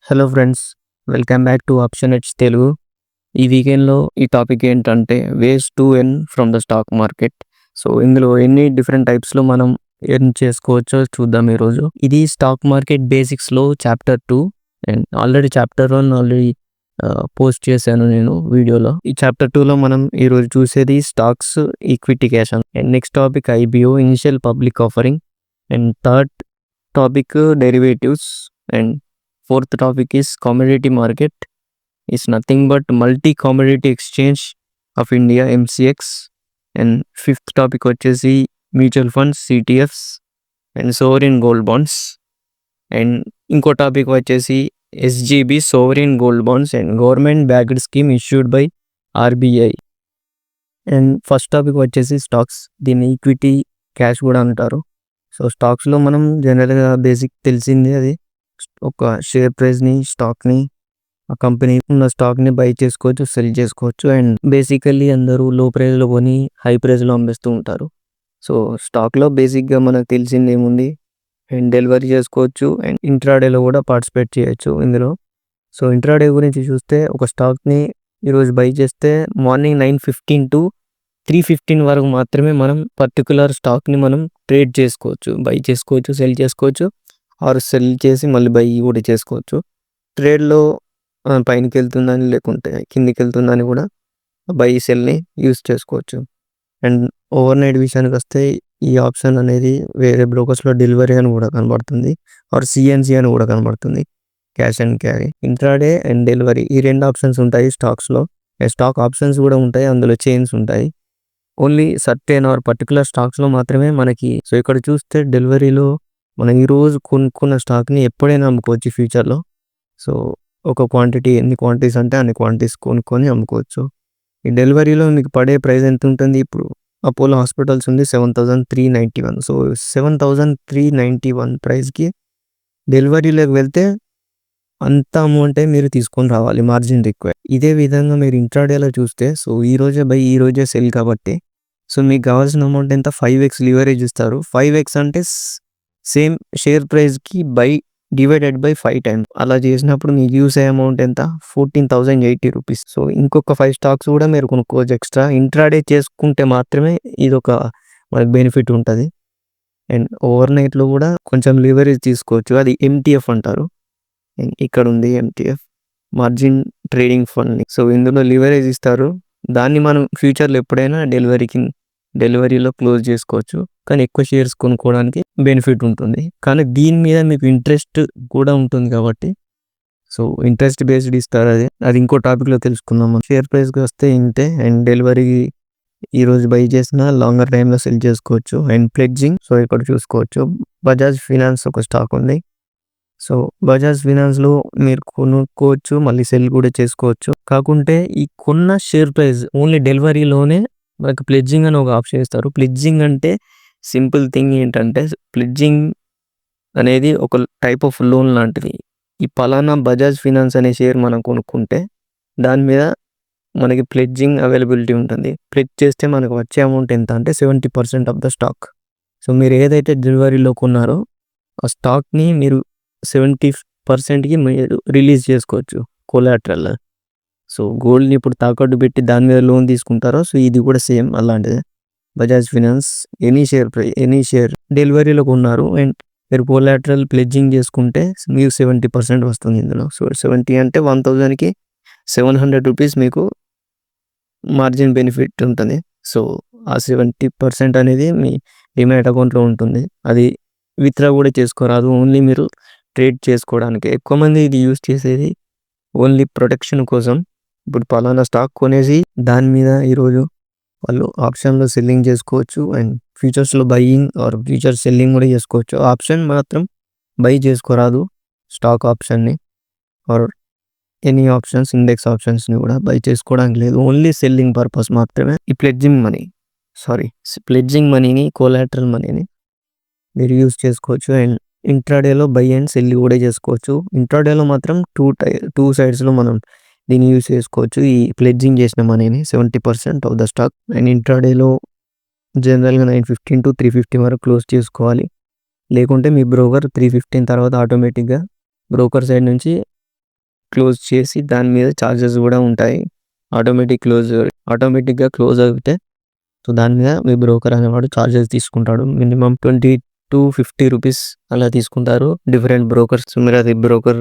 Hello friends, welcome back to option edge Telugu. ఈ వీకెండ్లో ఈ టాపిక్ ఏంటంటే ways to earn from the stock market. So ఇందులో ఎన్ని డిఫరెంట్ టైప్స్లో మనం ఎర్న్ చేసుకోవచ్చో చూద్దాం ఈరోజు. ఇది స్టాక్ మార్కెట్ బేసిక్స్లో chapter 2 and already chapter 1 already post చేశాను నేను వీడియోలో. ఈ చాప్టర్ 2లో మనం ఈరోజు చూసేది stocks, equity cash and next topic IPO, initial public offering, and third topic derivatives, and fourth topic is commodity market is nothing but multi commodity exchange of India MCX, and fifth topic వచ్చేసి mutual funds CTFs and sovereign gold bonds, and ఇంకో topic వచ్చేసి SGB sovereign gold bonds and government backed scheme issued by RBI. And first topic వచ్చేసి stocks, దీన్ని equity cash కూడా అంటారు. So స్టాక్స్లో మనం జనరల్గా బేసిక్ తెలిసింది అది ఒక షేర్ ప్రైస్ని, స్టాక్ని, ఆ కంపెనీ ఉన్న స్టాక్ని బై చేసుకోవచ్చు, సెల్ చేసుకోవచ్చు. అండ్ బేసికల్లీ అందరూ లో ప్రైస్లో కొని హై ప్రైస్లో అమ్మేస్తూ ఉంటారు. సో స్టాక్లో బేసిక్గా మనకు తెలిసింది ఏముంది, అండ్ డెలివరీ చేసుకోవచ్చు అండ్ ఇంట్రాడేలో కూడా పార్టిసిపేట్ చేయొచ్చు ఇందులో. సో ఇంట్రాడే గురించి చూస్తే ఒక స్టాక్ని ఈరోజు బై చేస్తే మార్నింగ్ 9:15 to 3:15 వరకు మాత్రమే మనం పర్టికులర్ స్టాక్ని మనం ట్రేడ్ చేసుకోవచ్చు, బై చేసుకోవచ్చు, సెల్ చేసుకోవచ్చు, ఆర్ సెల్ చేసి మళ్ళీ బై కూడా చేసుకోవచ్చు. ట్రేడ్లో పైనకి వెళ్తుందని లేకుంటే కిందికి వెళ్తుందని కూడా బై సెల్ని యూస్ చేసుకోవచ్చు. అండ్ ఓవర్ నైట్ విషయానికి వస్తే ఈ ఆప్షన్ అనేది వేరే బ్రోకర్స్లో డెలివరీ అని కూడా కనబడుతుంది, ఆర్ సిఎన్సి అని కూడా కనబడుతుంది, cash and carry. Intraday and delivery ఈ రెండు ఆప్షన్స్ ఉంటాయి స్టాక్స్లో. స్టాక్ ఆప్షన్స్ కూడా ఉంటాయి, అందులో చైన్స్ ఉంటాయి. ఓన్లీ సర్టెన్ ఆర్ పర్టికులర్ స్టాక్స్లో మాత్రమే మనకి. సో ఇక్కడ చూస్తే డెలివరీలో మనం ఈరోజు కొనుక్కున్న స్టాక్ని ఎప్పుడైనా అమ్ముకోవచ్చు ఫ్యూచర్లో. సో ఒక క్వాంటిటీ, ఎన్ని క్వాంటిటీస్ అంటే అన్ని క్వాంటిటీస్ కొనుక్కొని అమ్ముకోవచ్చు. ఈ డెలివరీలో మీకు పడే ప్రైస్ ఎంత ఉంటుంది, ఇప్పుడు అపోలో హాస్పిటల్స్ ఉంది 7,391. సో 7,391 ప్రైస్కి డెలివరీలోకి వెళ్తే అంత అమౌంటే మీరు తీసుకొని రావాలి, మార్జిన్ రిక్వైర్. ఇదే విధంగా మీరు ఇంట్రాడేలో చూస్తే, సో ఈరోజే బై ఈరోజే సెల్ కాబట్టి, సో మీకు కావాల్సిన అమౌంట్ ఎంత, 5x లివరేజ్ ఇస్తారు. 5x అంటే సేమ్ షేర్ ప్రైస్కి బై డివైడెడ్ బై 5 times. అలా చేసినప్పుడు మీకు యూస్ అయ్యే అమౌంట్ ఎంత, 14,080 రూపీస్. సో ఇంకొక 5 స్టాక్స్ కూడా మీరు కొనుక్కోవచ్చు ఎక్స్ట్రా. ఇంట్రాడే చేసుకుంటే మాత్రమే ఇది ఒక మనకు బెనిఫిట్ ఉంటుంది. అండ్ ఓవర్ నైట్లో కూడా కొంచెం లివరేజ్ తీసుకోవచ్చు, అది MTF అంటారు. ఇక్కడ ఉంది MTF, margin trading fund. So ఇందులో లివరేజ్ ఇస్తారు, దాన్ని మనం ఫ్యూచర్లో ఎప్పుడైనా డెలివరీలో క్లోజ్ చేసుకోవచ్చు. కానీ ఎక్కువ షేర్స్ కొనుక్కోవడానికి బెనిఫిట్ ఉంటుంది, కానీ దీని మీద మీకు ఇంట్రెస్ట్ కూడా ఉంటుంది కాబట్టి, సో ఇంట్రెస్ట్ బేస్డ్ ఇస్తారు. అది ఇంకో టాపిక్లో తెలుసుకుందాం. షేర్ ప్రైస్కి వస్తే ఇంతే. అండ్ డెలివరీ ఈరోజు బై చేసిన లాంగర్ టైంలో సెల్ చేసుకోవచ్చు. అండ్ ప్లెడ్జింగ్, సో ఇక్కడ చూసుకోవచ్చు బజాజ్ ఫినాన్స్ ఒక స్టాక్ ఉంది. సో బజాజ్ ఫినాన్స్లో మీరు కొనుక్కోవచ్చు, మళ్ళీ సెల్ కూడా చేసుకోవచ్చు. కాకుంటే ఈ కొన్న షేర్ ప్రైస్ ఓన్లీ డెలివరీలోనే మనకు ప్లెడ్జింగ్ అని ఒక ఆప్షన్ ఇస్తారు. ప్లెడ్జింగ్ అంటే సింపుల్ థింగ్ ఏంటంటే, ప్లెడ్జింగ్ అనేది ఒక టైప్ ఆఫ్ లోన్ లాంటిది. ఈ పలానా బజాజ్ ఫినాన్స్ అనే షేర్ మనం కొనుక్కుంటే దాని మీద మనకి ప్లెడ్జింగ్ అవైలబిలిటీ ఉంటుంది. ప్లెడ్జ్ చేస్తే మనకు వచ్చే అమౌంట్ ఎంత అంటే 70% ఆఫ్ ద స్టాక్. సో మీరు ఏదైతే డెలివరీలో కొన్నారో ఆ స్టాక్ని మీరు 70%కి మీరు రిలీజ్ చేసుకోవచ్చు కొలాటరల్. సో గోల్డ్ని ఇప్పుడు తాకట్టు పెట్టి దాని మీద లోన్ తీసుకుంటారో, సో ఇది కూడా సేమ్ అలాంటిదే. బజాజ్ ఫినాన్స్ ఎనీ షేర్ డెలివరీలో కొన్నారు అండ్ మీరు కొలాటరల్ ప్లెడ్జింగ్ చేసుకుంటే మీకు 70% వస్తుంది ఇందులో. సో 70 అంటే 1,000కి 700 రూపీస్ మీకు మార్జిన్ బెనిఫిట్ ఉంటుంది. సో ఆ 70% అనేది మీ డిమాట్ అకౌంట్లో ఉంటుంది. అది విత్డ్రా కూడా చేసుకోరాదు, ఓన్లీ మీరు ట్రేడ్ చేసుకోవడానికి. ఎక్కువ మంది ఇది యూస్ చేసేది ఓన్లీ ప్రొటెక్షన్ కోసం. ఇప్పుడు పలానా స్టాక్ కొనేసి దాని మీద ఈరోజు వాళ్ళు ఆప్షన్లో సెల్లింగ్ చేసుకోవచ్చు, అండ్ ఫ్యూచర్స్లో బయ్యింగ్ ఆర్ ఫ్యూచర్ సెల్లింగ్ కూడా చేసుకోవచ్చు. ఆప్షన్ మాత్రం బై చేసుకోరాదు, స్టాక్ ఆప్షన్ని ఆర్ ఎనీ ఆప్షన్స్, ఇండెక్స్ ఆప్షన్స్ని కూడా బై చేసుకోవడానికి లేదు, ఓన్లీ సెల్లింగ్ పర్పస్ మాత్రమే. ఈ ప్లెడ్జింగ్ మనీని, కోలాటరల్ మనీని మీరు యూస్ చేసుకోవచ్చు. అండ్ ఇంట్రాడేలో బై అండ్ సెల్ కూడా చేసుకోవచ్చు. ఇంట్రాడేలో మాత్రం టూ సైడ్స్లో మనం దీన్ని యూస్ చేసుకోవచ్చు, ఈ ప్లెడ్జింగ్ చేసిన మనీని 70% ఆఫ్ ద స్టాక్. అండ్ ఇంట్రాడేలో జనరల్గా 9:15 to 3:50 వరకు క్లోజ్ చేసుకోవాలి, లేకుంటే మీ బ్రోకర్ 3:15 తర్వాత ఆటోమేటిక్గా బ్రోకర్ సైడ్ నుంచి క్లోజ్ చేసి దాని మీద ఛార్జెస్ కూడా ఉంటాయి. ఆటోమేటిక్గా క్లోజ్ అవుతే సో దాని మీద మీ బ్రోకర్ అనేవాడు ఛార్జెస్ తీసుకుంటాడు. మినిమం 20-50 రూపీస్ అలా తీసుకుంటారు డిఫరెంట్ బ్రోకర్స్. మీరు అది బ్రోకర్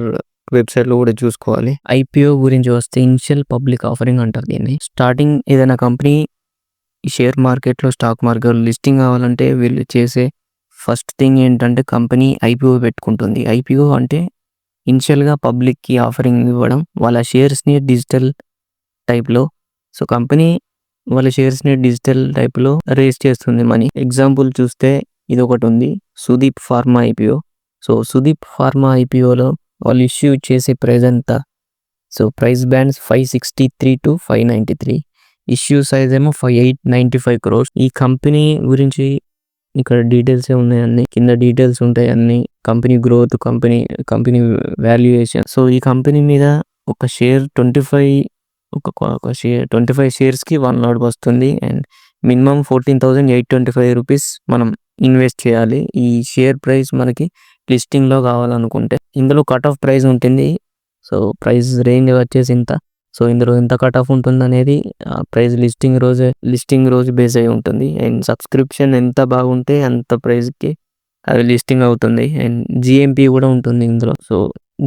వెబ్సైట్లో కూడా చూసుకోవాలి. IPO గురించి వస్తే ఇనిషియల్ పబ్లిక్ ఆఫరింగ్ అంటారు దీన్ని. స్టార్టింగ్ ఏదైనా కంపెనీ ఈ షేర్ మార్కెట్లో స్టాక్ మార్కెట్లో లిస్టింగ్ అవ్వాలంటే వీళ్ళు చేసే ఫస్ట్ థింగ్ ఏంటంటే కంపెనీ IPO పెట్టుకుంటుంది. IPO అంటే ఇనిషియల్గా పబ్లిక్కి ఆఫరింగ్ ఇవ్వడం, వాళ్ళ షేర్స్ని డిజిటల్ టైప్లో. సో కంపెనీ వాళ్ళ షేర్స్ని డిజిటల్ టైప్లో రేస్ చేస్తుంది మనీ. ఎగ్జాంపుల్ చూస్తే ఇది ఒకటి ఉంది, Sudeep Pharma IPO. So Sudeep Pharma IPOలో వాళ్ళు ఇష్యూ చేసే ప్రైస్ ఎంత? So price bands 563 to 593, issue size ఏమో 895 crores. ఈ కంపెనీ గురించి ఇక్కడ డీటెయిల్స్ ఉన్నాయి, అన్ని కింద డీటెయిల్స్ ఉంటాయి, అన్ని company growth, company valuation. So ఈ కంపెనీ మీద ఒక షేర్ 25 షేర్స్కి $1 వస్తుంది అండ్ మినిమం 14,825 రూపీస్ మనం ఇన్వెస్ట్ చేయాలి ఈ షేర్ ప్రైస్ మనకి లిస్టింగ్లో కావాలనుకుంటే. ఇందులో కట్ ఆఫ్ ప్రైస్ ఉంటుంది. సో ప్రైస్ రేంజ్ వచ్చేసి ఇంత. సో ఇందులో ఎంత కట్ ఆఫ్ ఉంటుంది అనేది ప్రైస్ లిస్టింగ్ రోజు బేస్ అయి ఉంటుంది. అండ్ సబ్స్క్రిప్షన్ ఎంత బాగుంటే అంత ప్రైస్కి అది లిస్టింగ్ అవుతుంది. అండ్ GMP కూడా ఉంటుంది ఇందులో. సో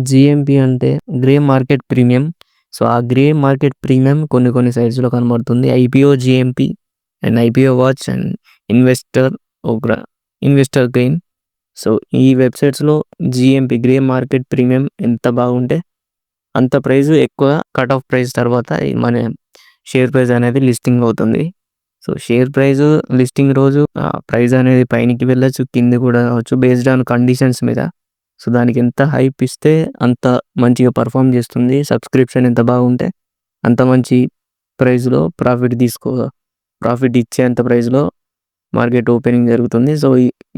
GMP అంటే గ్రే మార్కెట్ ప్రీమియం. సో ఆ గ్రే మార్కెట్ ప్రీమియం కొన్ని సైట్స్లో కనబడుతుంది. IPO GMP and IPO watch and investor gain. So ఈ వెబ్సైట్స్లో GMP గ్రే మార్కెట్ ప్రీమియం ఎంత బాగుంటే అంత ప్రైస్ ఎక్కువ కట్ ఆఫ్ ప్రైస్ తర్వాత మన షేర్ ప్రైస్ అనేది లిస్టింగ్ అవుతుంది. సో షేర్ ప్రైస్ లిస్టింగ్ రోజు ప్రైస్ అనేది పైనకి వెళ్ళచ్చు, కింద కూడా కావచ్చు, బేస్డ్ ఆన్ కండిషన్స్ మీద. సో దానికి ఎంత హైప్ ఇస్తే అంత మంచిగా పర్ఫామ్ చేస్తుంది. సబ్స్క్రిప్షన్ ఎంత బాగుంటే అంత మంచి ప్రైస్లో ప్రాఫిట్ ఇచ్చేంత ప్రైస్లో మార్కెట్ ఓపెనింగ్ జరుగుతుంది. సో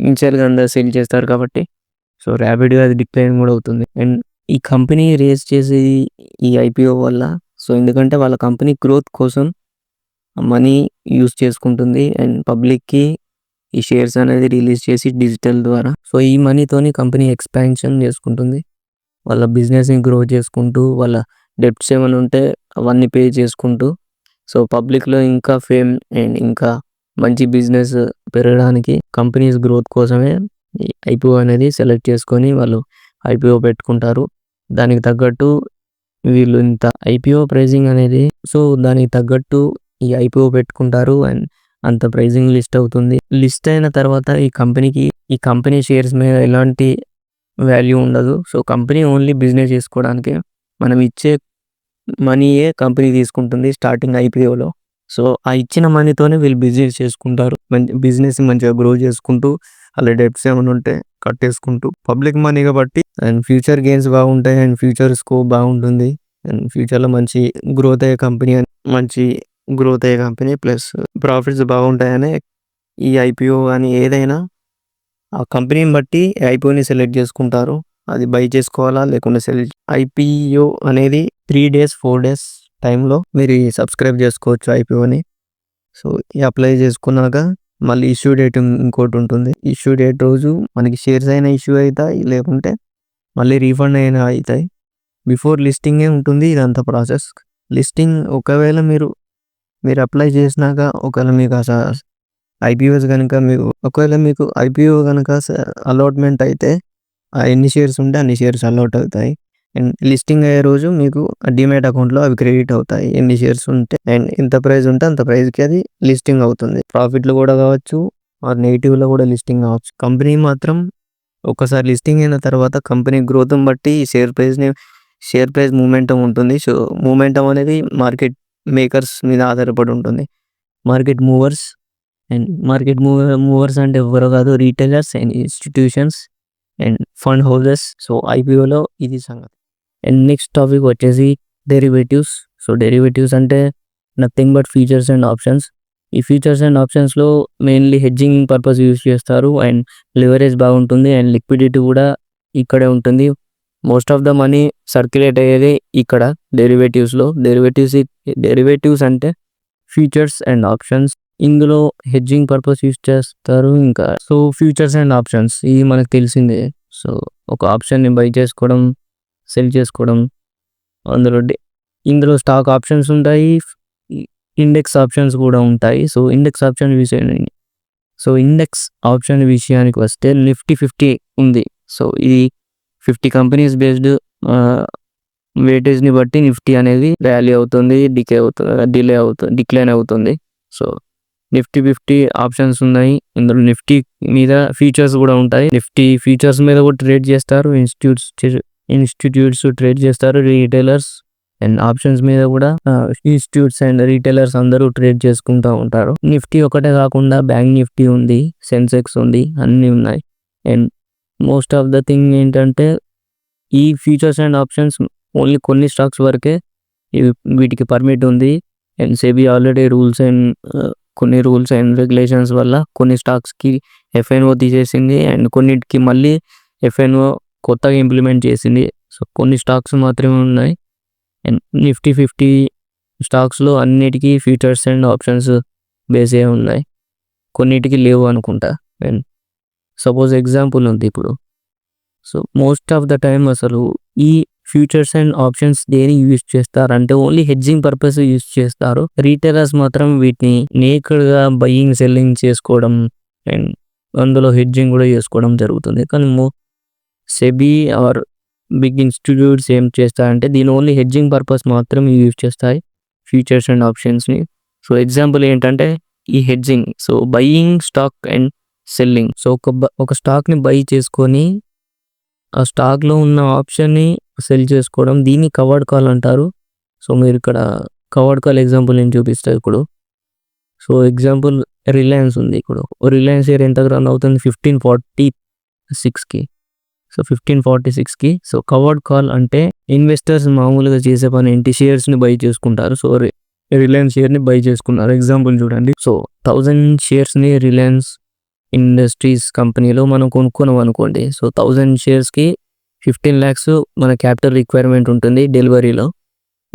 ఇనిషియల్గా అందరూ సేల్ చేస్తారు కాబట్టి సో ర్యాపిడ్గా అది డిక్లైన్ కూడా అవుతుంది. అండ్ ఈ కంపెనీ రేస్ చేసే ఈ IPO వల్ల, సో ఎందుకంటే వాళ్ళ కంపెనీ గ్రోత్ కోసం మనీ యూస్ చేసుకుంటుంది అండ్ పబ్లిక్కి ఈ షేర్స్ అనేది రిలీజ్ చేసి డిజిటల్ ద్వారా. సో ఈ మనీతోని కంపెనీ ఎక్స్పాన్షన్ చేసుకుంటుంది, వాళ్ళ బిజినెస్ని గ్రో చేసుకుంటూ, వాళ్ళ డెప్ట్స్ ఏమైనా ఉంటే అవన్నీ పే చేసుకుంటూ. సో పబ్లిక్లో ఇంకా ఫేమ్ అండ్ ఇంకా మంచి బిజినెస్ పెరగడానికి కంపెనీస్ గ్రోత్ కోసమే ఈ IPO అనేది సెలెక్ట్ చేసుకొని వాళ్ళు IPO పెట్టుకుంటారు. దానికి తగ్గట్టు వీళ్ళు ఇంత IPO ప్రైజింగ్ అనేది, సో దానికి తగ్గట్టు ఈ IPO పెట్టుకుంటారు అండ్ అంత ప్రైజింగ్ లిస్ట్ అవుతుంది. లిస్ట్ అయిన తర్వాత ఈ కంపెనీ షేర్స్ మీద ఎలాంటి వాల్యూ ఉండదు. సో కంపెనీ ఓన్లీ బిజినెస్ చేసుకోవడానికి మనం ఇచ్చే మనీయే కంపెనీ తీసుకుంటుంది స్టార్టింగ్ IPOలో. సో ఆ ఇచ్చిన మనీతోనే వీళ్ళు బిజినెస్ చేసుకుంటారు. బిజినెస్ మంచిగా గ్రో చేసుకుంటూ అలా డెప్ట్స్ ఏమైనా ఉంటే కట్టేసుకుంటూ పబ్లిక్ మనీ కాబట్టి అండ్ ఫ్యూచర్ గెయిన్స్ బాగుంటాయి అండ్ ఫ్యూచర్ స్కోప్ బాగుంటుంది అండ్ ఫ్యూచర్లో మంచి గ్రోత్ అయ్యే కంపెనీ ప్లస్ ప్రాఫిట్స్ బాగుంటాయని ఈ IPO కానీ ఏదైనా ఆ కంపెనీని బట్టి IPOని సెలెక్ట్ చేసుకుంటారు. అది బై చేసుకోవాలా లేకుంటే IPO అనేది 3 days 4 days టైంలో మీరు సబ్స్క్రైబ్ చేసుకోవచ్చు IPOని. సో అప్లై చేసుకున్నాక మళ్ళీ ఇష్యూ డేట్ ఇంకోటి ఉంటుంది. ఇష్యూ డేట్ రోజు మనకి షేర్స్ అయినా ఇష్యూ అవుతాయి, లేకుంటే మళ్ళీ రీఫండ్ అయినా అవుతాయి. బిఫోర్ లిస్టింగే ఉంటుంది ఇదంతా ప్రాసెస్. లిస్టింగ్ ఒకవేళ మీరు అప్లై చేసినాక ఒకవేళ మీకు IPOs కనుక ఒకవేళ మీకు IPO కనుక అలాట్మెంట్ అయితే ఎన్ని షేర్స్ ఉంటే అన్ని షేర్స్ అలాట్ అవుతాయి. అండ్ లిస్టింగ్ అయ్యే రోజు మీకు డిమాట్ అకౌంట్లో అవి క్రెడిట్ అవుతాయి ఎన్ని షేర్స్ ఉంటే అండ్ ఎంత ప్రైస్ ఉంటే అంత ప్రైస్కి అది లిస్టింగ్ అవుతుంది. ప్రాఫిట్లో కూడా కావచ్చు ఆర్ నెగిటివ్లో కూడా లిస్టింగ్ కావచ్చు. కంపెనీ మాత్రం ఒకసారి లిస్టింగ్ అయిన తర్వాత కంపెనీ గ్రోత్ని బట్టి షేర్ ప్రైస్ మూమెంటం ఉంటుంది. సో మూమెంటం అనేది మార్కెట్ మేకర్స్ మీద ఆధారపడి ఉంటుంది. మార్కెట్ మూవర్స్ అంటే ఎవరో కాదు, retailers and institutions and fund holders. So IPOలో ఇది సంగతి. అండ్ నెక్స్ట్ టాపిక్ వచ్చేసి డెరివేటివ్స్. సో డెరివేటివ్స్ అంటే nothing but features and options. ఈ ఫీచర్స్ అండ్ ఆప్షన్స్లో మెయిన్లీ హెడ్జింగ్ పర్పస్ యూజ్ చేస్తారు అండ్ లివరేజ్ బాగుంటుంది అండ్ లిక్విడిటీ కూడా ఇక్కడే ఉంటుంది. Most of the money circulate అయ్యేది ఇక్కడ డెరివేటివ్స్లో. డెరివేటివ్స్ అంటే ఫీచర్స్ అండ్ ఆప్షన్స్. ఇందులో హెడ్జింగ్ పర్పస్ యూజ్ చేస్తారు. ఇంకా సో ఫ్యూచర్స్ అండ్ ఆప్షన్స్ ఇది మనకు తెలిసిందే. సో ఒక ఆప్షన్ని బై చేసుకోవడం, సెల్ చేసుకోవడం ఇందులో స్టాక్ ఆప్షన్స్ ఉంటాయి, ఇండెక్స్ ఆప్షన్స్ కూడా ఉంటాయి. సో ఇండెక్స్ ఆప్షన్ విషయానికి వస్తే నిఫ్టీ 50 ఉంది. సో ఇది 50 కంపెనీస్ బేస్డ్ వెయిటేజ్ని బట్టి నిఫ్టీ అనేది ర్యాలీ అవుతుంది, డిక్లైన్ అవుతుంది. సో నిఫ్టీ 50 ఆప్షన్స్ ఉన్నాయి. ఇందులో నిఫ్టీ మీద ఫీచర్స్ కూడా ఉంటాయి. నిఫ్టీ ఫీచర్స్ మీద కూడా ట్రేడ్ చేస్తారు, ఇన్స్టిట్యూట్స్ ట్రేడ్ చేస్తారు, రీటైలర్స్ అండ్ ఆప్షన్స్ మీద కూడా ఇన్స్టిట్యూట్స్ అండ్ రీటైలర్స్ అందరూ ట్రేడ్ చేసుకుంటూ ఉంటారు. నిఫ్టీ ఒకటే కాకుండా బ్యాంక్ నిఫ్టీ ఉంది, సెన్సెక్స్ ఉంది, అన్నీ ఉన్నాయి. And most of the thing ఏంటంటే ఈ ఫీచర్స్ అండ్ ఆప్షన్స్ ఓన్లీ కొన్ని స్టాక్స్ వరకే వీటికి పర్మిట్ ఉంది. అండ్ సెబీ ఆల్రెడీ కొన్ని రూల్స్ అండ్ రెగ్యులేషన్స్ వల్ల కొన్ని స్టాక్స్కి ఎఫ్ఎన్ఓ తీసేసింది అండ్ కొన్నిటికి మళ్ళీ ఎఫ్ఎన్ఓ కొత్తగా ఇంప్లిమెంట్ చేసింది. సో కొన్ని స్టాక్స్ మాత్రమే ఉన్నాయి. అండ్ నిఫ్టీ 50 స్టాక్స్లో అన్నిటికీ ఫీచర్స్ అండ్ ఆప్షన్స్ బేసే ఉన్నాయి, కొన్నిటికి లేవు అనుకుంటా. అండ్ సపోజ్ ఎగ్జాంపుల్ ఉంది ఇప్పుడు. So most of the time అసలు ఈ ఫ్యూచర్స్ అండ్ ఆప్షన్స్ దేని యూజ్ చేస్తారంటే ఓన్లీ హెడ్జింగ్ పర్పస్ యూజ్ చేస్తారు. రీటైలర్స్ మాత్రం వీటిని నేకెడ్గా బయింగ్ సెల్లింగ్ చేసుకోవడం అండ్ అందులో హెడ్జింగ్ కూడా చేసుకోవడం జరుగుతుంది. కానీ సెబీ ఆర్ బిగ్ ఇన్స్టిట్యూట్స్ ఏం చేస్తారంటే దీని ఓన్లీ హెడ్జింగ్ పర్పస్ మాత్రం యూజ్ చేస్తాయి ఫ్యూచర్స్ అండ్ ఆప్షన్స్ని. సో ఎగ్జాంపుల్ ఏంటంటే ఈ hedging, so buying stock and selling. So ఒక స్టాక్ని బై చేసుకొని ఆ స్టాక్లో ఉన్న ఆప్షన్ని సెల్ చేసుకోవడం, దీన్ని కవర్డ్ కాల్ అంటారు. సో మీరు ఇక్కడ కవర్డ్ కాల్ ఎగ్జాంపుల్ నేను చూపిస్తాను ఇప్పుడు. సో ఎగ్జాంపుల్ రిలయన్స్ ఉంది. ఇప్పుడు రిలయన్స్ షేర్ ఎంత రన్ అవుతుంది, 1546కి. సో 1546కి. సో కవర్డ్ కాల్ అంటే ఇన్వెస్టర్స్ మామూలుగా చేసే పని ఏంటి, షేర్స్ని బై చేసుకుంటారు. సో రిలయన్స్ షేర్ని బై చేసుకున్నారు. ఎగ్జాంపుల్ చూడండి. సో 1000 షేర్స్ని రిలయన్స్ ఇండస్ట్రీస్ కంపెనీలో మనం కొనుక్కున్నాం అనుకోండి. సో 1000 షేర్స్కి 15 lakhs మన క్యాపిటల్ రిక్వైర్మెంట్ ఉంటుంది డెలివరీలో.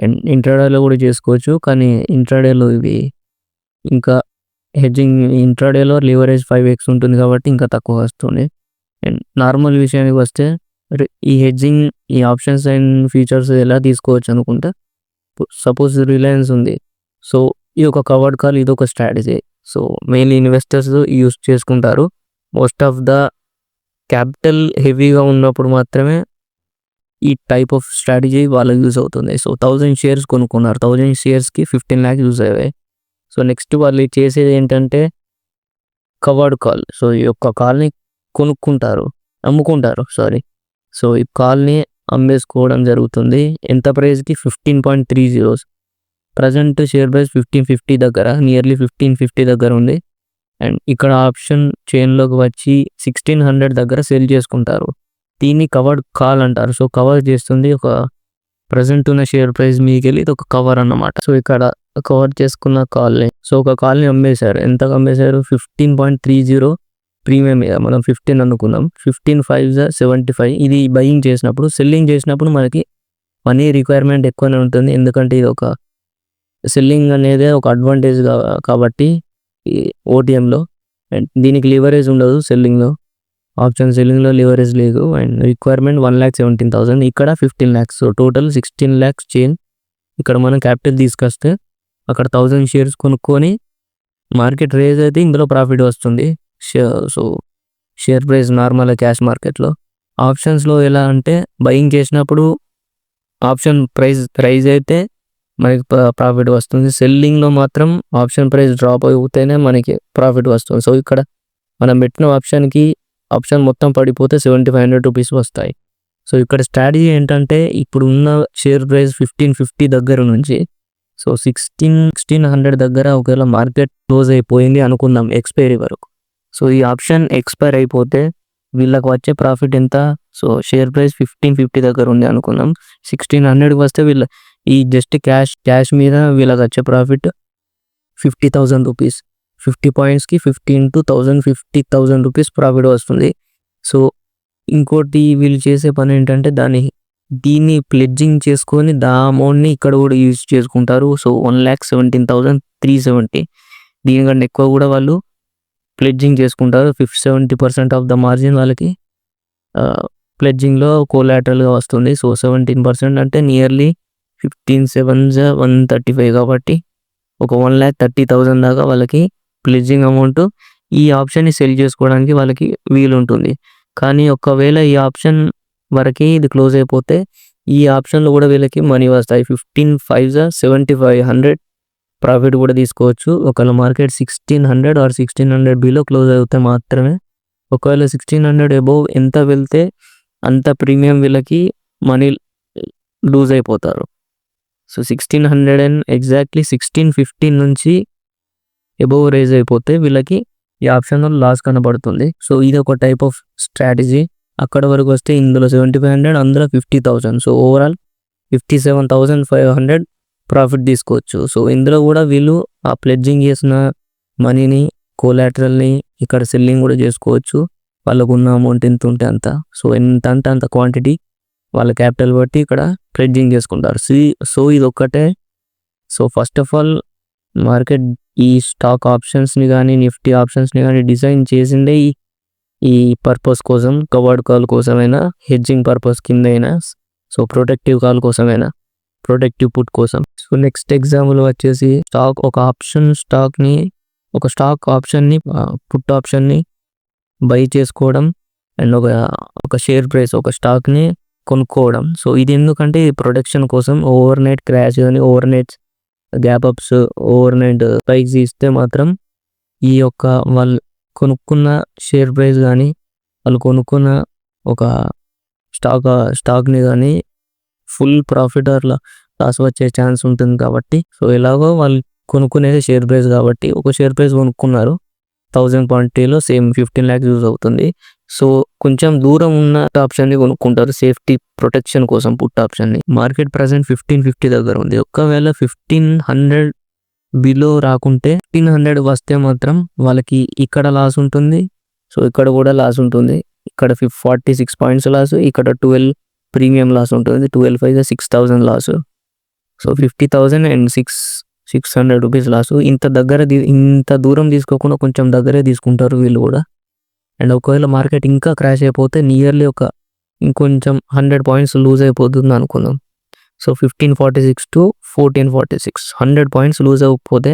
అండ్ ఇంట్రాడేలో కూడా చేసుకోవచ్చు, కానీ ఇంట్రాడేలో ఇవి ఇంకా హెడ్జింగ్, ఇంట్రాడేలో లివరేజ్ 5x ఉంటుంది కాబట్టి ఇంకా తక్కువ వస్తుంది. అండ్ నార్మల్ విషయానికి వస్తే ఈ హెడ్జింగ్, ఈ ఆప్షన్స్ అండ్ ఫీచర్స్ ఎలా తీసుకోవచ్చు అనుకుంటే, సపోజ్ రిలయన్స్ ఉంది. సో ఇది ఒక కవర్డ్ కాల్, ఇది ఒక strategy. So mainly investors use చేసుకుంటారు. మోస్ట్ ఆఫ్ ద క్యాపిటల్ హెవీగా ఉన్నప్పుడు మాత్రమే ఈ టైప్ ఆఫ్ స్ట్రాటజీ వాళ్ళకి యూజ్ అవుతుంది. సో 1000 షేర్స్ కొనుక్కున్నారు, 1000 షేర్స్కి 15 lakhs యూజ్ అయ్యాయి. సో నెక్స్ట్ వాళ్ళు చేసేది ఏంటంటే కవర్డ్ కాల్. సో ఈ యొక్క కాల్ని అమ్ముకుంటారు. సో ఈ కాల్ని అమ్మేసుకోవడం జరుగుతుంది. ఎంత ప్రైస్కి, 15.30. ప్రజెంట్ షేర్ ప్రైస్ 1550 దగ్గర, నియర్లీ 1550 దగ్గర ఉంది. అండ్ ఇక్కడ ఆప్షన్ చైన్లోకి వచ్చి 1600 దగ్గర సెల్ చేసుకుంటారు. దీన్ని కవర్డ్ కాల్ అంటారు. సో కవర్ చేస్తుంది ఒక ప్రజెంట్ ఉన్న షేర్ ప్రైస్ మీకెళ్ళి, ఇది ఒక కవర్ అన్నమాట. సో ఇక్కడ కవర్ చేసుకున్న కాల్ని, సో ఒక కాల్ని అమ్మేశారు. ఎంతగా అమ్మేశారు, 15.30 ప్రీమియం మీద. మనం 15 అనుకున్నాం, 15 75. ఇది బయింగ్ చేసినప్పుడు, సెల్లింగ్ చేసినప్పుడు మనకి మనీ రిక్వైర్మెంట్ ఎక్కువనే ఉంటుంది, ఎందుకంటే ఇది ఒక సెల్లింగ్ అనేది ఒక అడ్వాంటేజ్ కాబట్టి ఈ ఓటీఎంలో. అండ్ దీనికి లివరేజ్ ఉండదు సెల్లింగ్లో, ఆప్షన్ సెల్లింగ్లో లివరేజ్ లేదు. అండ్ రిక్వైర్మెంట్ 1,17,000, ఇక్కడ 15 lakhs. So total 16 lakhs chain. ఇక్కడ మనం క్యాపిటల్ తీసుకొస్తే అక్కడ 1000 షేర్స్ కొనుక్కొని మార్కెట్ రేజ్ అయితే ఇందులో ప్రాఫిట్ వస్తుంది. So share price normal cash మార్కెట్లో. ఆప్షన్స్లో ఎలా అంటే బయింగ్ చేసినప్పుడు ఆప్షన్ ప్రైస్ రైజ్ అయితే మనకి ప్రాఫిట్ వస్తుంది. సెల్లింగ్లో మాత్రం ఆప్షన్ ప్రైస్ డ్రాప్ అయితేనే మనకి ప్రాఫిట్ వస్తుంది. సో ఇక్కడ మనం పెట్టిన ఆప్షన్ మొత్తం పడిపోతే 7,500 రూపీస్ వస్తాయి. సో ఇక్కడ స్ట్రాటజీ ఏంటంటే ఇప్పుడు ఉన్న షేర్ ప్రైస్ 1550 దగ్గర నుంచి సో 1600 దగ్గర ఒకవేళ మార్కెట్ క్లోజ్ అయిపోయింది అనుకుందాం ఎక్స్పైరీ వరకు. సో ఈ ఆప్షన్ ఎక్స్పైర్ అయిపోతే వీళ్ళకి వచ్చే ప్రాఫిట్ ఎంత, సో షేర్ ప్రైస్ 1550 దగ్గర ఉంది అనుకుందాం, 1600కి వస్తే ఈ జస్ట్ క్యాష్ మీద వీళ్ళకి వచ్చే profit 50,000 rupees. 50 పాయింట్స్కి 15 to 1000, 50,000 rupees profit వస్తుంది. సో ఇంకోటి వీళ్ళు చేసే పని ఏంటంటే దీన్ని ప్లెడ్జింగ్ చేసుకొని అమౌంట్ని ఇక్కడ కూడా యూజ్ చేసుకుంటారు. సో 1,17,370. దీనికంటే ఎక్కువ కూడా వాళ్ళు ప్లెడ్జింగ్ చేసుకుంటారు. 70% ఆఫ్ ద మార్జిన్ వాళ్ళకి ప్లెడ్జింగ్లో కోలాటరల్గా వస్తుంది. సో 17% అంటే నియర్లీ 15/7 135 కాబట్టి ఒక 1,30,000 దాకా వాళ్ళకి ప్లెడ్జింగ్ అమౌంట్ ఈ ఆప్షన్ని సెల్ చేసుకోవడానికి వాళ్ళకి వీలుంటుంది. కానీ ఒకవేళ ఈ ఆప్షన్ వరకే ఇది క్లోజ్ అయిపోతే ఈ ఆప్షన్లో కూడా వీళ్ళకి మనీ వస్తాయి. 15/5 7,500 ప్రాఫిట్ కూడా తీసుకోవచ్చు. ఒకవేళ మార్కెట్ 1,600 ఆర్ 1,600 బిలో క్లోజ్ అవుతే మాత్రమే. ఒకవేళ 1,600 అబోవ్ ఎంత వెళ్తే అంత ప్రీమియం వీళ్ళకి మనీ లూజ్ అయిపోతారు. సో 1,600 అండ్ ఎగ్జాక్ట్లీ 1,615 నుంచి అబోవ్ రేజ్ అయిపోతే వీళ్ళకి ఈ ఆప్షన్లో లాస్ కనబడుతుంది. సో ఇది ఒక టైప్ ఆఫ్ స్ట్రాటజీ. అక్కడ వరకు వస్తే ఇందులో 7,500 అందులో 50,000. సో ఓవరాల్ 57,500 ప్రాఫిట్ తీసుకోవచ్చు. సో ఇందులో కూడా వీళ్ళు ఆ ప్లెడ్జింగ్ చేసిన మనీని కోలాటరల్ని ఇక్కడ సెల్లింగ్ కూడా చేసుకోవచ్చు. వాళ్ళకు ఉన్న అమౌంట్ ఎంత ఉంటే అంత. సో ఎంత అంటే అంత క్వాంటిటీ వాళ్ళ క్యాపిటల్ బట్టి ఇక్కడ ప్లెడ్జింగ్ చేసుకుంటారు. సో ఇది ఒక్కటే. So first of all market ఈ స్టాక్ ఆప్షన్స్ని కానీ నిఫ్టీ ఆప్షన్స్ని కానీ డిజైన్ చేసిందే ఈ పర్పస్ కోసం, కవర్డ్ కాల్ కోసమైనా, హెడ్జింగ్ పర్పస్ కింద అయినా, సో ప్రొటెక్టివ్ కాల్ కోసమైనా, ప్రొటెక్టివ్ పుట్ కోసం. సో నెక్స్ట్ ఎగ్జాంపుల్ వచ్చేసి ఒక స్టాక్ ఆప్షన్ని పుట్ ఆప్షన్ని బై చేసుకోవడం అండ్ ఒక షేర్ ప్రైస్ ఒక స్టాక్ని కొనుక్కోవడం. సో ఇది ఎందుకంటే ప్రొటెక్షన్ కోసం. ఓవర్ నైట్ క్రాష్ కానీ over night gap apps over night spikes ఇస్తే మాత్రం ఈ యొక్క వాళ్ళు కొనుక్కున్న షేర్ ప్రైస్ కానీ వాళ్ళు కొనుక్కున్న ఒక స్టాక్ని కానీ ఫుల్ ప్రాఫిట్ ఆర్ లాస్ వచ్చే ఛాన్స్ ఉంటుంది కాబట్టి. సో ఎలాగో వాళ్ళు కొనుక్కునేది షేర్ ప్రైస్ కాబట్టి ఒక షేర్ ప్రైస్ కొనుక్కున్నారు 1,000.లో సేమ్ 15 lakhs యూజ్ అవుతుంది. సో కొంచెం దూరం ఉన్న ఆప్షన్ని కొనుక్కుంటారు సేఫ్టీ ప్రొటెక్షన్ కోసం పుట్ ఆప్షన్ని. మార్కెట్ ప్రెసెంట్ 1,550 దగ్గర ఉంది. ఒకవేళ 1,500 బిలో రాకుంటే 1,500 వస్తే మాత్రం వాళ్ళకి ఇక్కడ లాస్ ఉంటుంది. సో ఇక్కడ కూడా లాస్ ఉంటుంది. ఇక్కడ 46 పాయింట్స్ లాస్, ఇక్కడ 12 ప్రీమియం లాస్ ఉంటుంది. 12/5 6,000 loss. So 50,000 and 600 rupees loss. ఇంత దూరం తీసుకోకుండా కొంచెం దగ్గరే తీసుకుంటారు వీళ్ళు కూడా. అండ్ ఒకవేళ మార్కెట్ ఇంకా క్రాష్ అయిపోతే నియర్లీ ఇంకొంచెం 100 పాయింట్స్ లూజ్ అయిపోతుంది అనుకుందాం. సో 1546 to 1446 100 పాయింట్స్ లూజ్ అవ్వకపోతే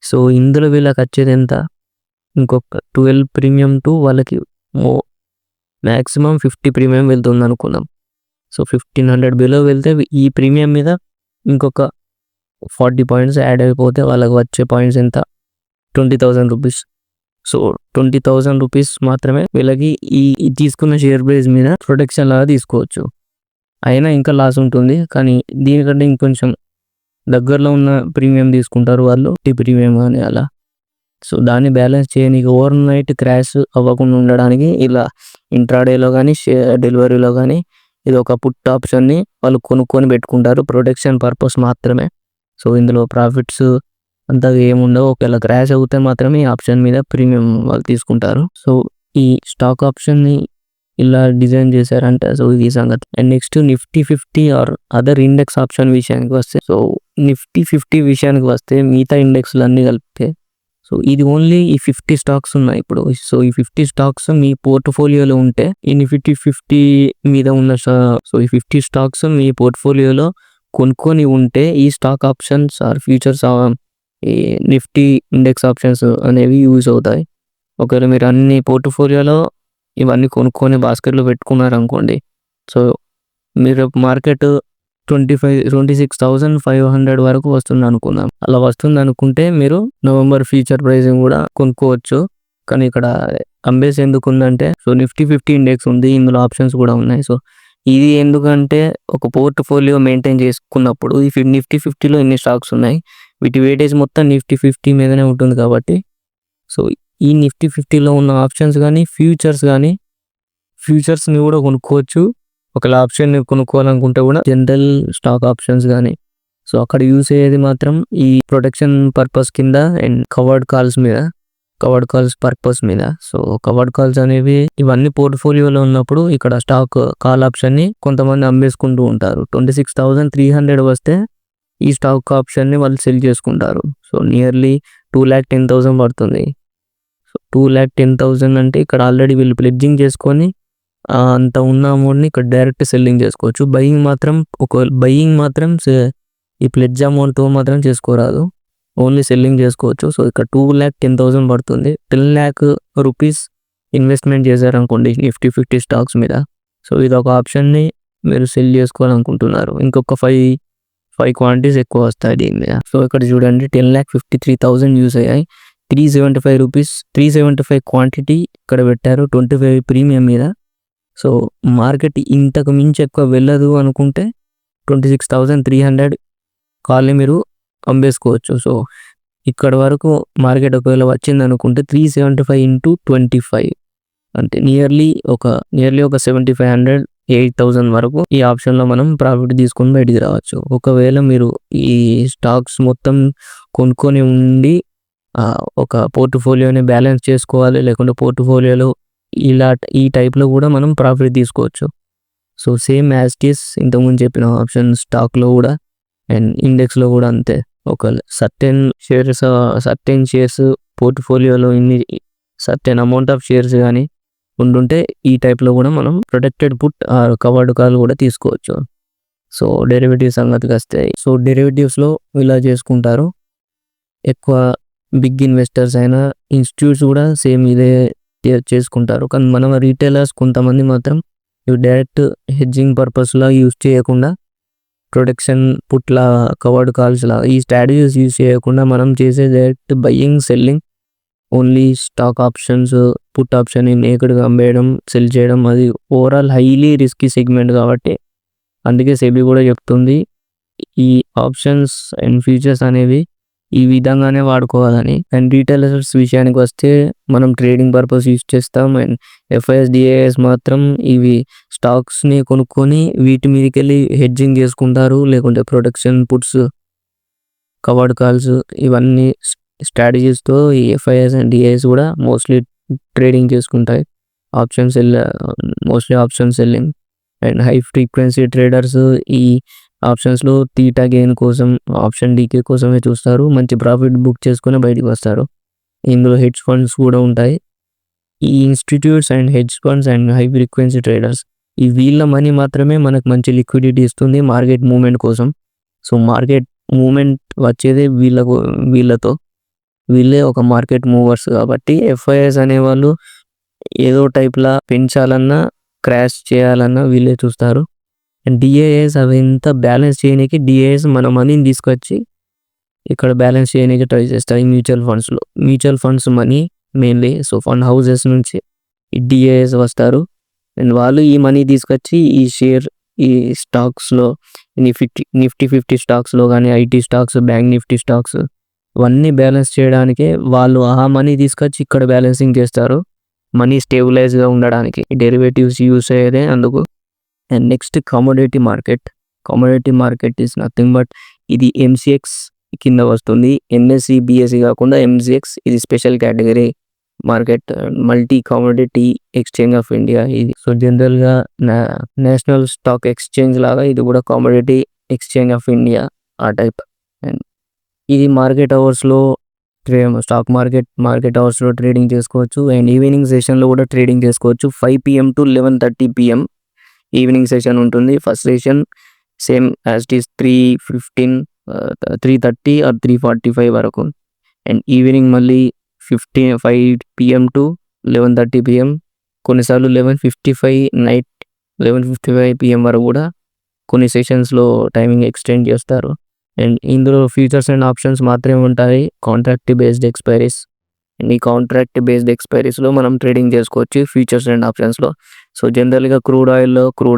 సో ఇందులో వీళ్ళకి వచ్చేది ఎంత? ఇంకొక 12 ప్రీమియం టు వాళ్ళకి మ్యాక్సిమం 50 ప్రీమియం వెళ్తుంది అనుకుందాం. సో 1,500 బిలో వెళ్తే ఈ ప్రీమియం మీద ఇంకొక 40 పాయింట్స్ యాడ్ అయిపోతే వాళ్ళకి వచ్చే పాయింట్స్ ఎంత? 20,000 రూపీస్. సో 20,000 రూపీస్ మాత్రమే వీళ్ళకి ఈ తీసుకున్న షేర్ ప్రైస్ మీద ప్రొటెక్షన్ లాగా తీసుకోవచ్చు. అయినా ఇంకా లాస్ ఉంటుంది, కానీ దీనికంటే ఇంకొంచెం దగ్గరలో ఉన్న ప్రీమియం తీసుకుంటారు వాళ్ళు, ప్రీమియం అని అలా. సో దాన్ని బ్యాలెన్స్ చేయడానికి ఓవర్ నైట్ క్రాష్ అవ్వకుండా ఉండడానికి ఇలా ఇంట్రాడేలో కానీ డెలివరీలో కానీ ఇది ఒక పుట్ ఆప్షన్ని వాళ్ళు కొనుక్కొని పెట్టుకుంటారు ప్రొటెక్షన్ పర్పస్ మాత్రమే. సో ఇందులో ప్రాఫిట్స్ అంతగా ఏముండవు. ఒకవేళ క్రాష్ అవుతే మాత్రమే ఈ ఆప్షన్ మీద ప్రీమియం వాళ్ళు తీసుకుంటారు. సో ఈ స్టాక్ ఆప్షన్ని ఇలా డిజైన్ చేశారంటే సో ఇది సంగతి. And next Nifty 50 or other index option విషయానికి వస్తే, సో నిఫ్టీ 50 విషయానికి వస్తే మిగతా ఇండెక్స్లు అన్నీ కలిపితే సో ఇది ఓన్లీ ఈ 50 స్టాక్స్ ఉన్నాయి ఇప్పుడు. సో ఈ 50 స్టాక్స్ మీ పోర్ట్ఫోలియోలో ఉంటే ఈ నిఫ్టీ 50 మీద ఉన్న సో ఈ 50 స్టాక్స్ మీ పోర్ట్ఫోలియోలో కొనుక్కొని ఉంటే ఈ స్టాక్ ఆప్షన్స్ ఆర్ ఫ్యూచర్స్ ఈ నిఫ్టీ ఇండెక్స్ ఆప్షన్స్ అనేవి యూజ్ అవుతాయి. ఒకవేళ మీరు అన్ని పోర్ట్ఫోలియోలో ఇవన్నీ కొనుక్కొని బాస్కెట్లో పెట్టుకున్నారు అనుకోండి, సో మీరు మార్కెట్ 26,500 వరకు వస్తుంది అనుకుందాం. అలా వస్తుంది అనుకుంటే మీరు నవంబర్ ఫ్యూచర్ ప్రైసింగ్ కూడా కొనుక్కోవచ్చు. కానీ ఇక్కడ అంబేస్ ఎందుకు ఉందంటే సో నిఫ్టీ 50 ఇండెక్స్ ఉంది, ఇందులో ఆప్షన్స్ కూడా ఉన్నాయి. సో ఇది ఎందుకంటే ఒక పోర్ట్ఫోలియో మెయింటైన్ చేసుకున్నప్పుడు ఈ నిఫ్టీ 50లో ఎన్ని స్టాక్స్ ఉన్నాయి వీటి వెయిటేజ్ మొత్తం నిఫ్టీ 50 మీదనే ఉంటుంది కాబట్టి సో ఈ నిఫ్టీ 50లో ఉన్న ఆప్షన్స్ కానీ ఫ్యూచర్స్ని కూడా కొనుక్కోవచ్చు. ఒకవేళ ఆప్షన్ని కొనుక్కోవాలనుకుంటే కూడా జనరల్ స్టాక్ ఆప్షన్స్ కానీ సో అక్కడ యూస్ అయ్యేది మాత్రం ఈ ప్రొటెక్షన్ పర్పస్ కింద అండ్ కవర్డ్ కాల్స్ పర్పస్ మీద. సో కవర్డ్ కాల్స్ అనేవి ఇవన్నీ పోర్ట్ఫోలియోలో ఉన్నప్పుడు ఇక్కడ స్టాక్ కాల్ ఆప్షన్ని కొంతమంది అమ్మేసుకుంటూ ఉంటారు. 26,300 వస్తే ఈ స్టాక్ ఆప్షన్ని వాళ్ళు సెల్ చేసుకుంటారు. సో నియర్లీ 2,10,000 పడుతుంది. సో 2,10,000 అంటే ఇక్కడ ఆల్రెడీ వీళ్ళు ప్లెడ్జింగ్ చేసుకొని అంత ఉన్న అమౌంట్ని ఇక్కడ డైరెక్ట్ సెల్లింగ్ చేసుకోవచ్చు. బయింగ్ మాత్రం ఈ ప్లెడ్జ్ అమౌంట్తో మాత్రం చేసుకోరాదు, ఓన్లీ సెల్లింగ్ చేసుకోవచ్చు. సో ఇక్కడ 2,10,000 పడుతుంది. 10 lakh రూపీస్ ఇన్వెస్ట్మెంట్ చేశారనుకోండి నిఫ్టీ 50 స్టాక్స్ మీద. సో ఇది ఒక ఆప్షన్ని మీరు సెల్ చేసుకోవాలనుకుంటున్నారు, ఇంకొక 5 క్వాంటిటీస్ ఎక్కువ వస్తాయి దీని మీద. సో ఇక్కడ చూడండి 10,53,000 యూస్ అయ్యాయి. 375 రూపీస్ 375 క్వాంటిటీ ఇక్కడ పెట్టారు 25 ప్రీమియం మీద. సో మార్కెట్ ఇంతకు మించి ఎక్కువ వెళ్ళదు అనుకుంటే 26,300 కాల్ని మీరు అమ్మేసుకోవచ్చు. సో ఇక్కడ వరకు మార్కెట్ ఒకవేళ వచ్చింది అనుకుంటే 375 into 25 అంటే నియర్లీ ఒక 7,500 8,000 వరకు ఈ ఆప్షన్లో మనం ప్రాఫిట్ తీసుకొని బయటికి రావచ్చు. ఒకవేళ మీరు ఈ స్టాక్స్ మొత్తం కొనుక్కొని ఉండి ఒక పోర్ట్ఫోలియోని బ్యాలెన్స్ చేసుకోవాలి, లేకుంటే పోర్ట్ఫోలియోలో ఈ టైప్లో కూడా మనం ప్రాఫిట్ తీసుకోవచ్చు. So same as it is ఇంతకుముందు చెప్పిన ఆప్షన్ స్టాక్లో కూడా అండ్ ఇండెక్స్లో కూడా అంతే. ఒక సర్టెన్ షేర్స్ పోర్ట్ఫోలియోలో సర్టెన్ అమౌంట్ ఆఫ్ షేర్స్ కానీ ఉండుంటే ఈ టైప్లో కూడా మనం ప్రొటెక్టెడ్ పుట్ కవర్డ్ కాల్ కూడా తీసుకోవచ్చు. సో డెరివేటివ్ సంగతికి వస్తే, సో డెరివేటివ్స్లో ఇలా చేసుకుంటారు. ఎక్కువ బిగ్ ఇన్వెస్టర్స్ అయినా ఇన్స్టిట్యూట్స్ కూడా సేమ్ ఇదే చేసుకుంటారు. కానీ మనం రీటైలర్స్ కొంతమంది మాత్రం ఇవి డైరెక్ట్ హెడ్జింగ్ పర్పస్లా యూజ్ చేయకుండా ప్రొటెక్షన్ పుట్లా కవర్డ్ కాల్స్లా ఈ స్ట్రాటజీస్ యూజ్ చేయకుండా మనం చేసే direct buying selling, only stock options put option నేకడ్గా అమ్మేయడం సెల్ చేయడం, అది ఓవరాల్ హైలీ రిస్కీ సెగ్మెంట్ కాబట్టి అందుకే సెబీ కూడా చెప్తుంది ఈ ఆప్షన్స్ అండ్ ఫ్యూచర్స్ అనేవి ఈ విధంగానే వాడుకోవాలని. అండ్ రీటైలర్స్ విషయానికి వస్తే మనం ట్రేడింగ్ పర్పస్ యూజ్ చేస్తాం. అండ్ ఎఫ్ఐఎస్ డిఐఎస్ మాత్రం ఇవి స్టాక్స్ని కొనుక్కొని వీటి మీదకి వెళ్ళి హెడ్జింగ్ చేసుకుంటారు, లేకుంటే ప్రొటెక్షన్ పుట్స్ కవర్డ్ కాల్స్ ఇవన్నీ స్ట్రాటజీస్తో ఈ ఎఫ్ఐఎస్ అండ్ డిఐఎస్ కూడా మోస్ట్లీ ట్రేడింగ్ చేసుకుంటాయి. Mostly option selling. And high frequency traders ఈ ఆప్షన్స్లో తీటా గెయిన్ కోసం ఆప్షన్ డీకే కోసమే చూస్తారు, మంచి ప్రాఫిట్ బుక్ చేసుకుని బయటికి వస్తారు. ఇందులో హెడ్జ్ ఫండ్స్ కూడా ఉంటాయి. ఈ institutes and hedge funds and high frequency traders ఈ వీళ్ళ మనీ మాత్రమే మనకు మంచి లిక్విడిటీ ఇస్తుంది మార్కెట్ మూవ్మెంట్ కోసం. సో మార్కెట్ మూవ్మెంట్ వచ్చేదే వీళ్ళతో, వీళ్ళే ఒక మార్కెట్ మూవర్స్ కాబట్టి ఎఫ్ఐఎస్ అనేవాళ్ళు ఏదో టైప్లా పెంచాలన్నా క్రాష్ చేయాలన్నా వీళ్ళే చూస్తారు. అండ్ డిఏఎస్ అవి ఎంత బ్యాలెన్స్ చేయడానికి డిఏఎస్ మన మనీని తీసుకొచ్చి ఇక్కడ బ్యాలెన్స్ చేయడానికి ట్రై చేస్తాయి mutual funds money mainly. So fund houses నుంచి ఈ డిఏఎస్ వస్తారు అండ్ వాళ్ళు ఈ మనీ తీసుకొచ్చి ఈ స్టాక్స్లో నిఫ్టీ 50 స్టాక్స్లో కానీ IT stocks, bank Nifty stocks ఇవన్నీ బ్యాలెన్స్ చేయడానికి వాళ్ళు ఆ మనీ తీసుకొచ్చి ఇక్కడ బ్యాలెన్సింగ్ చేస్తారు, మనీ స్టేబులైజ్గా ఉండడానికి. డెరివేటివ్స్ యూస్ అయ్యేదే అందుకు. And next commodity market is nothing but ఇది ఎంసీఎక్స్ కింద వస్తుంది. ఎంఎస్సి బిఎస్సి కాకుండా ఎంసీఎక్స్ ఇది special category market, multi commodity exchange of India ఇది. సో జనరల్గా నేషనల్ స్టాక్ ఎక్స్చేంజ్ లాగా ఇది కూడా కమోడిటీ ఎక్స్చేంజ్ ఆఫ్ ఇండియా ఆ టైప్. అండ్ ఇది మార్కెట్ అవర్స్లో స్టాక్ మార్కెట్ అవర్స్లో ట్రేడింగ్ చేసుకోవచ్చు. అండ్ ఈవినింగ్ సెషన్లో కూడా ట్రేడింగ్ చేసుకోవచ్చు. 5 PM to 11:30 PM evening session ఉంటుంది. First session same as it is 3:15 3:30 or 3:45 వరకు. అండ్ ఈవినింగ్ మళ్ళీ 5 PM to 11:30 PM, కొన్నిసార్లు 11:55 నైట్ 11:55 PM వరకు కూడా కొన్ని సెషన్స్లో టైమింగ్ ఎక్స్టెండ్ చేస్తారు. అండ్ ఇందులో ఫ్యూచర్స్ అండ్ ఆప్షన్స్ మాత్రమే ఉంటాయి, కాంట్రాక్ట్ బేస్డ్ ఎక్స్పైరీస్. అండ్ ఈ కాంట్రాక్ట్ బేస్డ్ ఎక్స్పైరీస్లో మనం ట్రేడింగ్ చేసుకోవచ్చు ఫ్యూచర్స్ అండ్ ఆప్షన్స్లో. సో జనరల్గా crude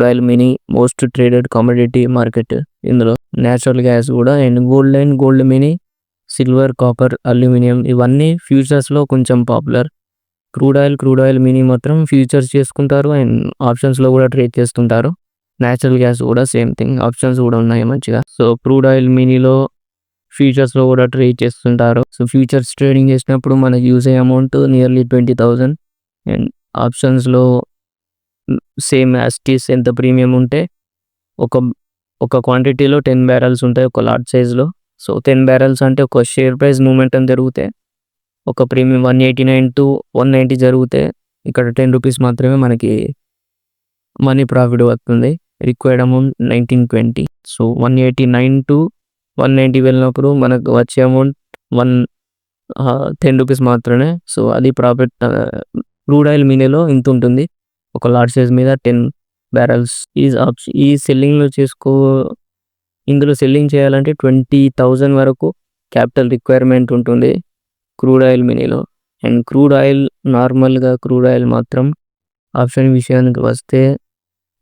oil mini most traded commodity market. ఇందులో న్యాచురల్ గ్యాస్ కూడా, and gold mini, silver, copper, aluminium ఇవన్నీ ఫ్యూచర్స్లో కొంచెం పాపులర్. క్రూడ్ ఆయిల్ మినీ మాత్రం ఫ్యూచర్స్ చేసుకుంటారు అండ్ ఆప్షన్స్లో కూడా ట్రేడ్ చేస్తుంటారు. న్యాచురల్ గ్యాస్ కూడా సేమ్ థింగ్, ఆప్షన్స్ కూడా ఉన్నాయి మంచిగా. సో క్రూడ్ ఆయిల్ మినీలో ఫ్యూచర్స్లో కూడా ట్రేడ్ చేస్తుంటారు. సో ఫ్యూచర్స్ ట్రేడింగ్ చేసినప్పుడు మనకి యూజ్ అయ్యే అమౌంట్ నియర్లీ 20,000. అండ్ ఆప్షన్స్లో సేమ్ యాస్టీస్ ఎంత ప్రీమియం ఉంటే ఒక క్వాంటిటీలో 10 barrels ఉంటాయి ఒక లాట్ సైజ్లో. సో 10 barrels అంటే ఒక షేర్ ప్రైస్ మూమెంట్ అని జరిగితే ఒక ప్రీమియం 189 to 190 జరిగితే ఇక్కడ 10 rupees మాత్రమే మనకి మనీ ప్రాఫిట్ వస్తుంది. Required amount 1920. సో 189 to 190 వెళ్ళినప్పుడు మనకు వచ్చే అమౌంట్ 10 రూపీస్ మాత్రమే. సో అది ప్రాఫిట్. క్రూడ్ ఆయిల్ మీనేలో ఇంత ఉంటుంది. ఒక లార్జ్ సైజ్ మీద 10 బ్యారల్స్ ఈ సెల్లింగ్లో ఇందులో సెల్లింగ్ చేయాలంటే 20,000 వరకు క్యాపిటల్ రిక్వైర్మెంట్ ఉంటుంది క్రూడ్ ఆయిల్ మినీలో. అండ్ నార్మల్గా క్రూడ్ ఆయిల్ మాత్రం ఆప్షన్ విషయానికి వస్తే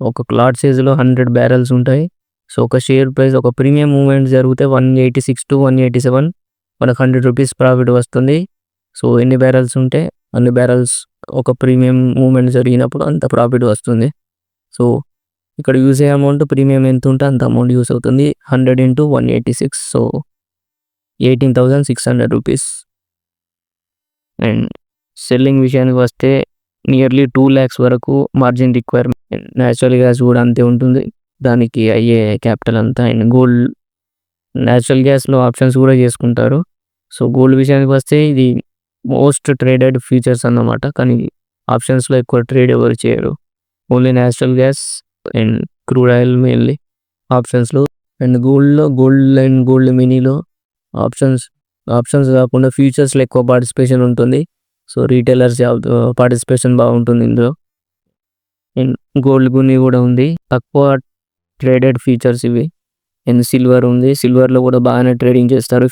ఒక లాట్ సైజులో 100 బ్యారల్స్ ఉంటాయి. సో ఒక షేర్ ప్రైస్ ఒక ప్రీమియం మూవ్మెంట్ జరిగితే 186 to 187 మనకు 100 రూపీస్ ప్రాఫిట్ వస్తుంది. సో ఎన్ని బ్యారల్స్ ఉంటే అన్ని బ్యారల్స్ ఒక ప్రీమియం మూవ్మెంట్ జరిగినప్పుడు అంత ప్రాఫిట్ వస్తుంది. సో ఇక్కడ యూజ్ అయ్యే అమౌంట్ ప్రీమియం ఎంత ఉంటే అంత అమౌంట్ యూస్ అవుతుంది. 100 into 186, so 18,600 rupees. And selling విషయానికి వస్తే నియర్లీ 2 lakhs వరకు మార్జిన్ రిక్వైర్మెంట్. న్యాచురల్ గ్యాస్ కూడా అంతే ఉంటుంది, దానికి అయ్యే క్యాపిటల్ అంతా. అండ్ గోల్డ్, న్యాచురల్ గ్యాస్లో ఆప్షన్స్ కూడా చేసుకుంటారు. సో గోల్డ్ విషయానికి వస్తే ఇది మోస్ట్ ట్రేడెడ్ ఫ్యూచర్స్ అన్నమాట, కానీ ఆప్షన్స్లో ఎక్కువ ట్రేడ్ ఎవరు చేయరు. Only natural gas and crude oil mainly ఆప్షన్స్లో. అండ్ గోల్డ్ మినీలో ఆప్షన్స్ కాకుండా ఫ్యూచర్స్లో ఎక్కువ పార్టిసిపేషన్ ఉంటుంది. సో రీటైలర్స్ పార్టిసిపేషన్ బాగుంటుంది ఇందులో. అండ్ గోల్డ్ గుని కూడా ఉంది, తక్కువ ట్రేడెడ్ ఫ్యూచర్స్ ఇవి. అండ్ సిల్వర్ ఉంది, సిల్వర్లో కూడా బాగానే ట్రేడింగ్ చేస్తారు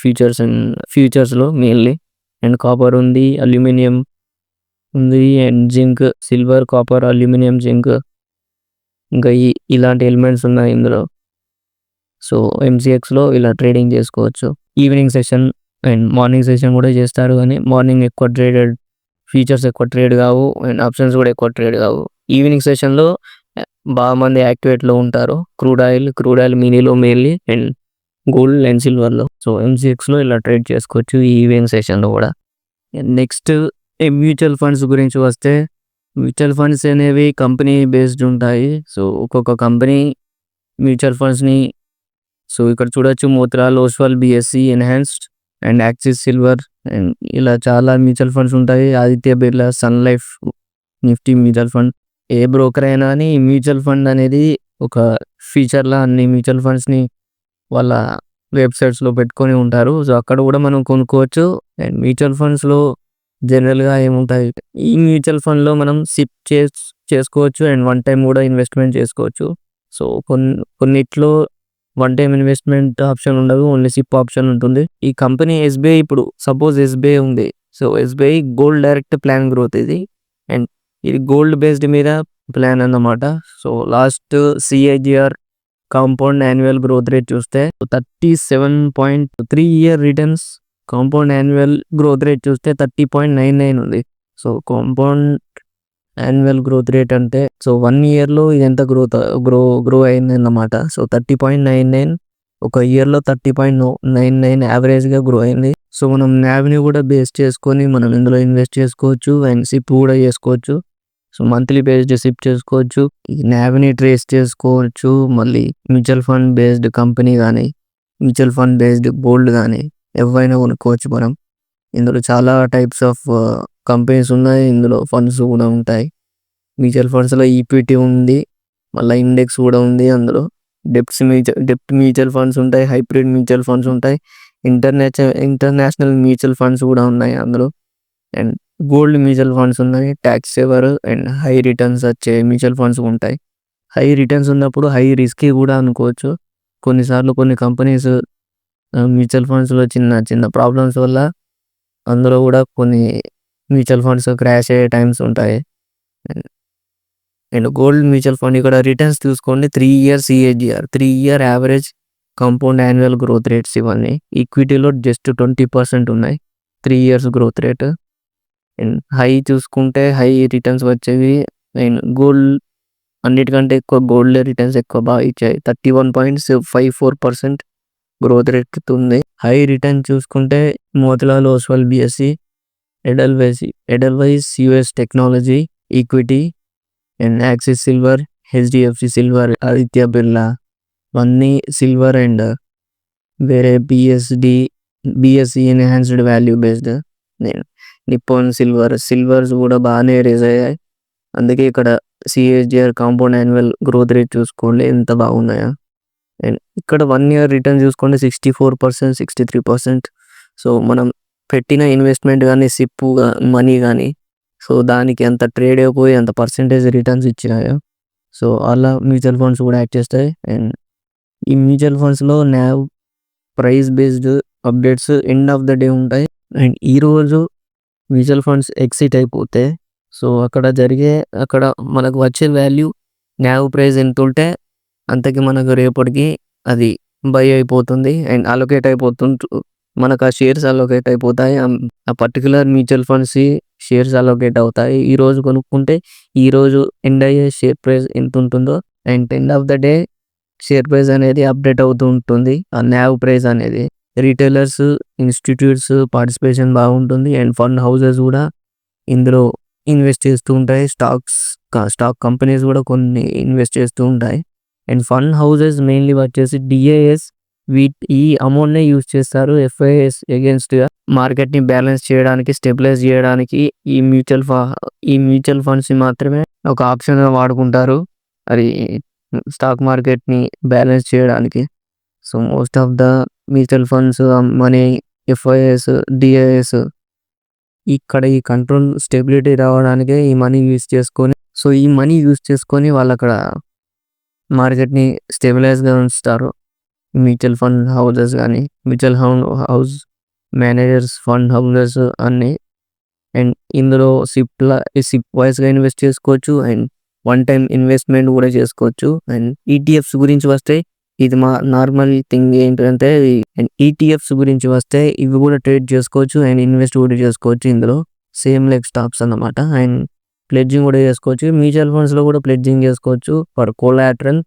ఫ్యూచర్స్లో మెయిన్లీ. అండ్ కాపర్ ఉంది, అల్యూమినియం ఉంది, and zinc. Silver, copper, aluminium, zinc, ఇంకా ఇలాంటి ఎలిమెంట్స్ ఉన్నాయి ఇందులో. సో MCXలో ఇలా ట్రేడింగ్ చేసుకోవచ్చు. Evening session and morning session కూడా చేస్తారు, కానీ మార్నింగ్ ఎక్కువ ట్రేడెడ్ ఫీచర్స్ ఎక్కువ ట్రేడ్ కావు అండ్ ఆప్షన్స్ కూడా ఎక్కువ ట్రేడ్ కావు. ఈవినింగ్ సెషన్లో బాగా మంది యాక్టివేట్లో ఉంటారు క్రూడ్ ఆయిల్ మినీలో మెయిన్లీ, అండ్ గోల్డ్ అండ్ సిల్వర్లో. సో MCXలో ఇలా ట్రేడ్ చేసుకోవచ్చు ఈ ఈవినింగ్ సెషన్లో కూడా. నెక్స్ట్ మ్యూచువల్ ఫండ్స్ గురించి వస్తే, మ్యూచువల్ ఫండ్స్ అనేవి కంపెనీ బేస్డ్ ఉంటాయి. సో ఒక్కొక్క కంపెనీ మ్యూచువల్ ఫండ్స్ని, సో ఇక్కడ చూడొచ్చు Motilal Oswal BSE enhanced and Axis silver, and ఇలా చాలా మ్యూచువల్ ఫండ్స్ ఉంటాయి. Aditya Birla, Sun Life, Nifty mutual fund. ఏ బ్రోకర్ అయినా అని మ్యూచువల్ ఫండ్ అనేది ఒక ఫీచర్లా అన్ని మ్యూచువల్ ఫండ్స్ని వాళ్ళ వెబ్సైట్స్లో పెట్టుకొని ఉంటారు. సో అక్కడ కూడా మనం కొనుక్కోవచ్చు. అండ్ మ్యూచువల్ ఫండ్స్లో జనరల్గా ఏముంటాయి, ఈ మ్యూచువల్ ఫండ్లో మనం సిప్ చేసుకోవచ్చు అండ్ వన్ టైం కూడా ఇన్వెస్ట్మెంట్ చేసుకోవచ్చు. సో కొన్నిట్లో వన్ టైం ఇన్వెస్ట్మెంట్ ఆప్షన్ ఉండదు, ఓన్లీ సిప్ ఆప్షన్ ఉంటుంది. ఈ కంపెనీ SBI, ఇప్పుడు సపోజ్ SBI ఉంది, so SBI gold direct plan growth ఇది, అండ్ ఇది గోల్డ్ బేస్డ్ మీద ప్లాన్ అన్నమాట. So last CAGR compound annual growth rate చూస్తే 37.3 year returns, compound annual growth rate చూస్తే 30.99 ఉంది. So compound annual growth rate అంటే సో 1 yearలో ఇది ఎంత గ్రో అయింది అన్నమాట. సో 30.99, ఒక ఇయర్లో 30.99 యావరేజ్గా గ్రో అయింది. సో మనం NAVని కూడా బేస్ చేసుకొని మనం ఇందులో ఇన్వెస్ట్ చేసుకోవచ్చు అండ్ సిప్ కూడా చేసుకోవచ్చు. సో మంత్లీ బేస్డ్ సిప్ చేసుకోవచ్చు, ఈ NAVని ట్రేస్ చేసుకోవచ్చు. మళ్ళీ మ్యూచువల్ ఫండ్ బేస్డ్ కంపెనీ కానీ మ్యూచువల్ ఫండ్ బేస్డ్ గోల్డ్ కానీ ఎవరైనా కొనుక్కోవచ్చు మనం. ఇందులో చాలా టైప్స్ ఆఫ్ కంపెనీస్ ఉన్నాయి, ఇందులో ఫండ్స్ కూడా ఉంటాయి. మ్యూచువల్ ఫండ్స్లో ఈక్విటీ ఉంది, మళ్ళీ ఇండెక్స్ కూడా ఉంది. అందులో డెప్ట్ మ్యూచువల్ ఫండ్స్ ఉంటాయి, హైబ్రిడ్ మ్యూచువల్ ఫండ్స్ ఉంటాయి, ఇంటర్నేషనల్ మ్యూచువల్ ఫండ్స్ కూడా ఉన్నాయి అందులో. అండ్ గోల్డ్ మ్యూచువల్ ఫండ్స్ ఉన్నాయి, tax saver and high returns వచ్చే మ్యూచువల్ ఫండ్స్ ఉంటాయి. హై రిటర్న్స్ ఉన్నప్పుడు హై రిస్కీ కూడా అనుకోవచ్చు. కొన్నిసార్లు కొన్ని కంపెనీస్ మ్యూచువల్ ఫండ్స్లో చిన్న ప్రాబ్లమ్స్ వల్ల అందులో కూడా కొన్ని మ్యూచువల్ ఫండ్స్ క్రాష్ అయ్యే టైమ్స్ ఉంటాయి. అండ్ గోల్డ్ మ్యూచువల్ ఫండ్ ఇక్కడ రిటర్న్స్ చూసుకోండి, 3 year CAGR, 3 year average compound annual growth rates ఇవన్నీ. ఈక్విటీలో జస్ట్ 20% ఉన్నాయి 3 years growth rate. And high చూసుకుంటే హై రిటర్న్స్ వచ్చేవి. అండ్ గోల్డ్ అన్నిటికంటే ఎక్కువ గోల్డ్ రిటర్న్స్ ఎక్కువ బాగా ఇచ్చాయి, 31.54% గ్రోత్ రేట్ ఉంది. హై రిటర్న్ చూసుకుంటే Motilal Oswal BSE, ఎడల్వైస్ US technology equity, and Axis silver, HDFC silver, Aditya Birla అన్నీ సిల్వర్, అండ్ వేరే BSE enhanced value based, Nippon silvers కూడా బాగానే రేజ్ అయ్యాయి. అందుకే ఇక్కడ CAGR compound annual growth rate చూసుకోండి ఎంత బాగున్నాయో. అండ్ ఇక్కడ 1 ఇయర్ రిటర్న్ చూసుకోండి 64%, 63%. సో మనం పెట్టిన ఇన్వెస్ట్మెంట్ కానీ సిప్పు మనీ కానీ సో దానికి ఎంత ట్రేడ్ అయిపోయి ఎంత పర్సెంటేజ్ రిటర్న్స్ ఇచ్చినాయో సో అలా మ్యూచువల్ ఫండ్స్ కూడా యాక్ట్ చేస్తాయి. అండ్ ఈ మ్యూచువల్ ఫండ్స్లో NAV price based updates end of the day ఉంటాయి. అండ్ ఈరోజు మ్యూచువల్ ఫండ్స్ ఎగ్జిట్ అయిపోతే సో అక్కడ మనకు వచ్చే వాల్యూ NAV ప్రైస్ ఎంత ఉంటే అంతకి మనకు రేపటికి అది బై అయిపోతుంది అండ్ అలొకేట్ అయిపోతుంది. మనకు ఆ షేర్స్ అలొకేట్ అయిపోతాయి. ఆ particular mutual funds shares allocate అవుతాయి. ఈరోజు కొనుక్కుంటే ఈరోజు ఎండ్ అయ్యే షేర్ ప్రైస్ ఎంత ఉంటుందో and end of the day share price అనేది అప్డేట్ అవుతూ ఉంటుంది. ఆ NAV ప్రైస్ అనేది రీటైలర్స్, ఇన్స్టిట్యూట్స్ పార్టిసిపేషన్ బాగుంటుంది అండ్ ఫండ్ హౌసెస్ కూడా ఇందులో ఇన్వెస్ట్ చేస్తూ ఉంటాయి. స్టాక్ కంపెనీస్ కూడా కొన్ని ఇన్వెస్ట్ చేస్తూ ఉంటాయి. అండ్ ఫండ్ హౌసెస్ మెయిన్లీ వచ్చేసి DIS ఈ అమౌంట్నే యూజ్ చేస్తారు FIS అగేన్స్ట్గా మార్కెట్ని బ్యాలెన్స్ చేయడానికి, స్టెబిలైజ్ చేయడానికి ఈ మ్యూచువల్ ఫండ్స్ని మాత్రమే ఒక ఆప్షన్గా వాడుకుంటారు అది స్టాక్ మార్కెట్ని బ్యాలెన్స్ చేయడానికి. So most of the mutual funds money FIS, DIS ఇక్కడ ఈ కంట్రోల్ స్టెబిలిటీ రావడానికే ఈ మనీ యూజ్ చేసుకొని వాళ్ళు అక్కడ మార్కెట్ని స్టెబిలైజ్గా ఉంచుతారు. మ్యూచువల్ ఫండ్ హౌసెస్ కానీ mutual house managers, fund houses అన్నీ. అండ్ ఇందులో సిప్ వైస్గా ఇన్వెస్ట్ చేసుకోవచ్చు అండ్ వన్ టైం ఇన్వెస్ట్మెంట్ కూడా చేసుకోవచ్చు. అండ్ ETFs గురించి వస్తే ఇది మా నార్మల్ థింగ్ ఏంటంటే ETFs గురించి వస్తే ఇవి కూడా ట్రేడ్ చేసుకోవచ్చు అండ్ ఇన్వెస్ట్ కూడా చేసుకోవచ్చు. ఇందులో సేమ్ లైక్ స్టాక్స్ అన్నమాట. అండ్ ప్లెడ్జింగ్ కూడా చేసుకోవచ్చు. మ్యూచువల్ ఫండ్స్లో కూడా ప్లెడ్జింగ్ చేసుకోవచ్చు ఫర్ కోలాటరల్.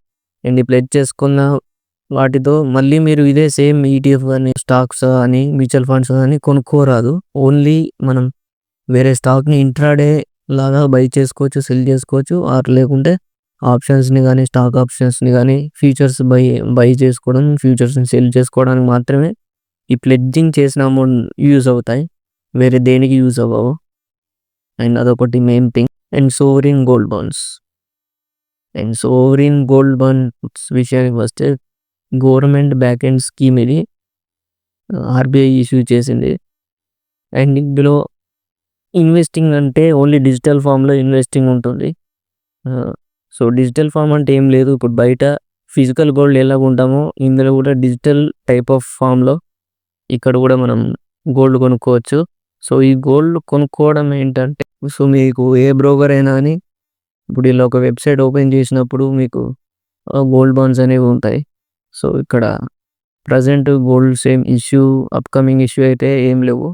అండ్ ఈ ప్లెడ్జ్ చేసుకున్న వాటితో మళ్ళీ మీరు ఇదే సేమ్ ETF కానీ స్టాక్స్ అని మ్యూచువల్ ఫండ్స్ అని కొనుక్కోరాదు. ఓన్లీ మనం వేరే స్టాక్ని ఇంట్రాడే లాగా బై చేసుకోవచ్చు, సెల్ చేసుకోవచ్చు. ఆర్ లేకుంటే ఆప్షన్స్ని కానీ స్టాక్ ఆప్షన్స్ని కానీ ఫ్యూచర్స్ బై చేసుకోవడం, ఫ్యూచర్స్ని సెల్ చేసుకోవడానికి మాత్రమే ఈ ప్లెడ్జింగ్ చేసిన అమౌంట్ యూజ్ అవుతాయి. వేరే దేనికి యూజ్ అవ్వవు. అండ్ అదొకటి main thing. And sovereign gold bonds విషయానికి వస్తే గవర్నమెంట్ బ్యాక్ ఎండ్ స్కీమ్ ఇది RBI ఇష్యూ చేసింది. అండ్ ఇందులో ఇన్వెస్టింగ్ అంటే ఓన్లీ డిజిటల్ ఫామ్లో ఇన్వెస్టింగ్ ఉంటుంది. సో డిజిటల్ ఫామ్ అంటే ఏం లేదు, ఇప్పుడు బయట ఫిజికల్ గోల్డ్ ఎలా ఉంటామో ఇందులో కూడా డిజిటల్ టైప్ ఆఫ్ ఫామ్లో ఇక్కడ కూడా మనం గోల్డ్ కొనుక్కోవచ్చు. సో ఈ గోల్డ్ కొనుక్కోవడం ఏంటంటే సో మీకు ఏ బ్రోకర్ అయినా అని ఇప్పుడు ఇలా ఒక వెబ్సైట్ ఓపెన్ చేసినప్పుడు మీకు గోల్డ్ బాండ్స్ అనేవి ఉంటాయి. సో ఇక్కడ present gold same issue upcoming issue అయితే ఏం లేవు,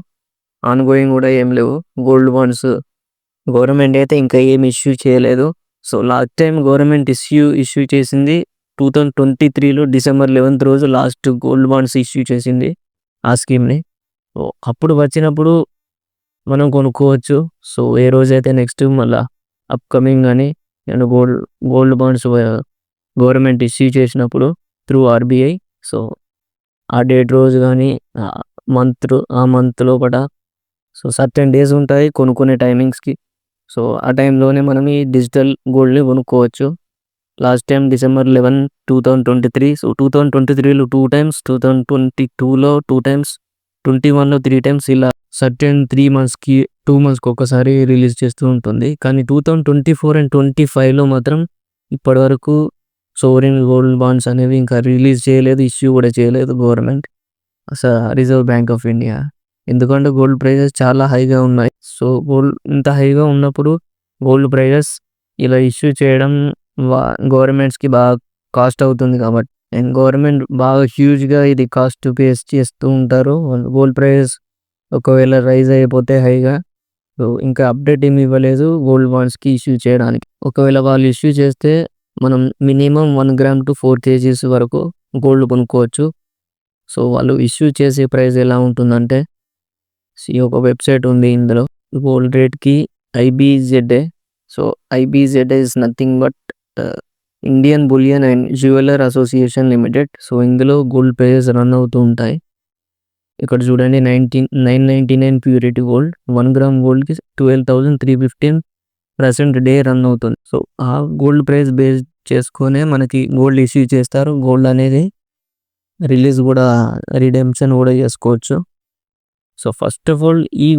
ఆన్గోయింగ్ కూడా ఏం లేవు. గోల్డ్ బాండ్స్ గవర్నమెంట్ అయితే ఇంకా ఏం ఇష్యూ చేయలేదు. So last time government issue చేసింది 2023లో December 11th రోజు లాస్ట్ గోల్డ్ బాండ్స్ ఇష్యూ చేసింది ఆ స్కీమ్ని. అప్పుడు వచ్చినప్పుడు మనం కొనుక్కోవచ్చు. సో ఏ రోజైతే నెక్స్ట్ మళ్ళీ అప్కమింగ్ కానీ గోల్డ్ బాండ్స్ గవర్నమెంట్ ఇష్యూ చేసినప్పుడు త్రూ RBI సో ఆ డేట్ రోజు కానీ ఆ మంత్ లోపల సో సర్టెన్ డేస్ ఉంటాయి కొనుక్కునే టైమింగ్స్కి. సో ఆ టైంలోనే మనం ఈ డిజిటల్ గోల్డ్ని కొనుక్కోవచ్చు. Last time December 11, 2023. సో 2023లో 2 times, 2022లో 2 times, 21లో 3 times ఇలా సర్టెన్ 2 monthsకి ఒకసారి రిలీజ్ చేస్తూ ఉంటుంది. కానీ 2024 and 2025లో మాత్రం ఇప్పటివరకు సోవరిన్ గోల్డ్ బాండ్స్ అనేవి ఇంకా రిలీజ్ చేయలేదు, ఇష్యూ కూడా చేయలేదు government reserve bank of India. ఎందుకంటే గోల్డ్ ప్రైజెస్ చాలా హైగా ఉన్నాయి. సో గోల్డ్ ఇంత హైగా ఉన్నప్పుడు గోల్డ్ ప్రైజెస్ ఇలా ఇష్యూ చేయడం గవర్నమెంట్స్కి బాగా కాస్ట్ అవుతుంది కాబట్టి. అండ్ గవర్నమెంట్ బాగా హ్యూజ్గా ఇది కాస్ట్ పే చేస్తూ ఉంటారు. గోల్డ్ ప్రైజెస్ ఒకవేళ రైజ్ అయిపోతే హైగా సో ఇంకా అప్డేట్ ఏమి ఇవ్వలేదు గోల్డ్ బాండ్స్కి ఇష్యూ చేయడానికి. ఒకవేళ వాళ్ళు ఇష్యూ చేస్తే మనం మినిమం 1 gram to 4 kgs వరకు గోల్డ్ కొనుక్కోవచ్చు. సో వాళ్ళు ఇష్యూ చేసే ప్రైస్ ఎలా ఉంటుందంటే ఒక వెబ్సైట్ ఉంది ఇందులో గోల్డ్ రేట్కి IBZA. So IBZA is nothing but Indian bullion and jeweller association limited. So ఇందులో గోల్డ్ ప్రైజెస్ రన్ అవుతూ ఉంటాయి. ఇక్కడ చూడండి 999 ప్యూరిటీ గోల్డ్ 1 gram గోల్డ్కి 12,315 present డే రన్ అవుతుంది. సో ఆ గోల్డ్ ప్రైస్ చేసుకొనే మనకి గోల్డ్ ఇష్యూ చేస్తారు. గోల్డ్ అనేది రిలీజ్ కూడా రిడెంప్షన్ కూడా చేసుకోవచ్చు. సో ఫస్ట్ ఆఫ్ ఆల్ ఈ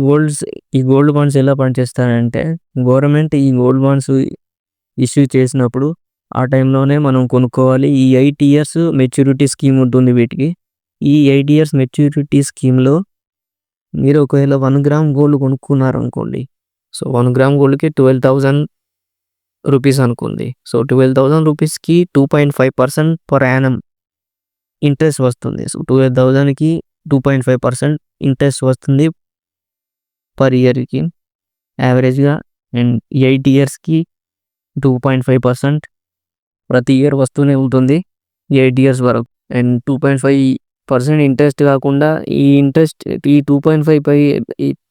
గోల్డ్ బాండ్స్ ఎలా పనిచేస్తాయంటే గవర్నమెంట్ ఈ గోల్డ్ బాండ్స్ ఇష్యూ చేసినప్పుడు ఆ టైంలోనే మనం కొనుక్కోవాలి. ఈ 8 ఇయర్స్ మెచ్యూరిటీ స్కీమ్ ఉంటుంది వీటికి. ఈ 8 ఇయర్స్ మెచ్యూరిటీ స్కీమ్‌లో మీరు ఒకవేళ 1 గ్రామ్ గోల్డ్ కొనుక్కున్నారనుకోండి. సో 1 గ్రామ్ గోల్డ్‌కి 12,000 రూపీస్ అనుకోండి. సో 12,000 రూపీస్‌కి 2.5% పర్ యానమ్ ఇంట్రెస్ట్ వస్తుంది. సో 12,000కి 2.5% ఇంట్రెస్ట్ వస్తుంది పర్ ఇయర్‌కి యావరేజ్‌గా. అండ్ 8 ఇయర్స్‌కి 2.5% ప్రతి ఇయర్ వస్తూనే ఉంటుంది 8 ఇయర్స్ వరకు. అండ్ 2.5% ఇంట్రెస్ట్ కాకుండా ఈ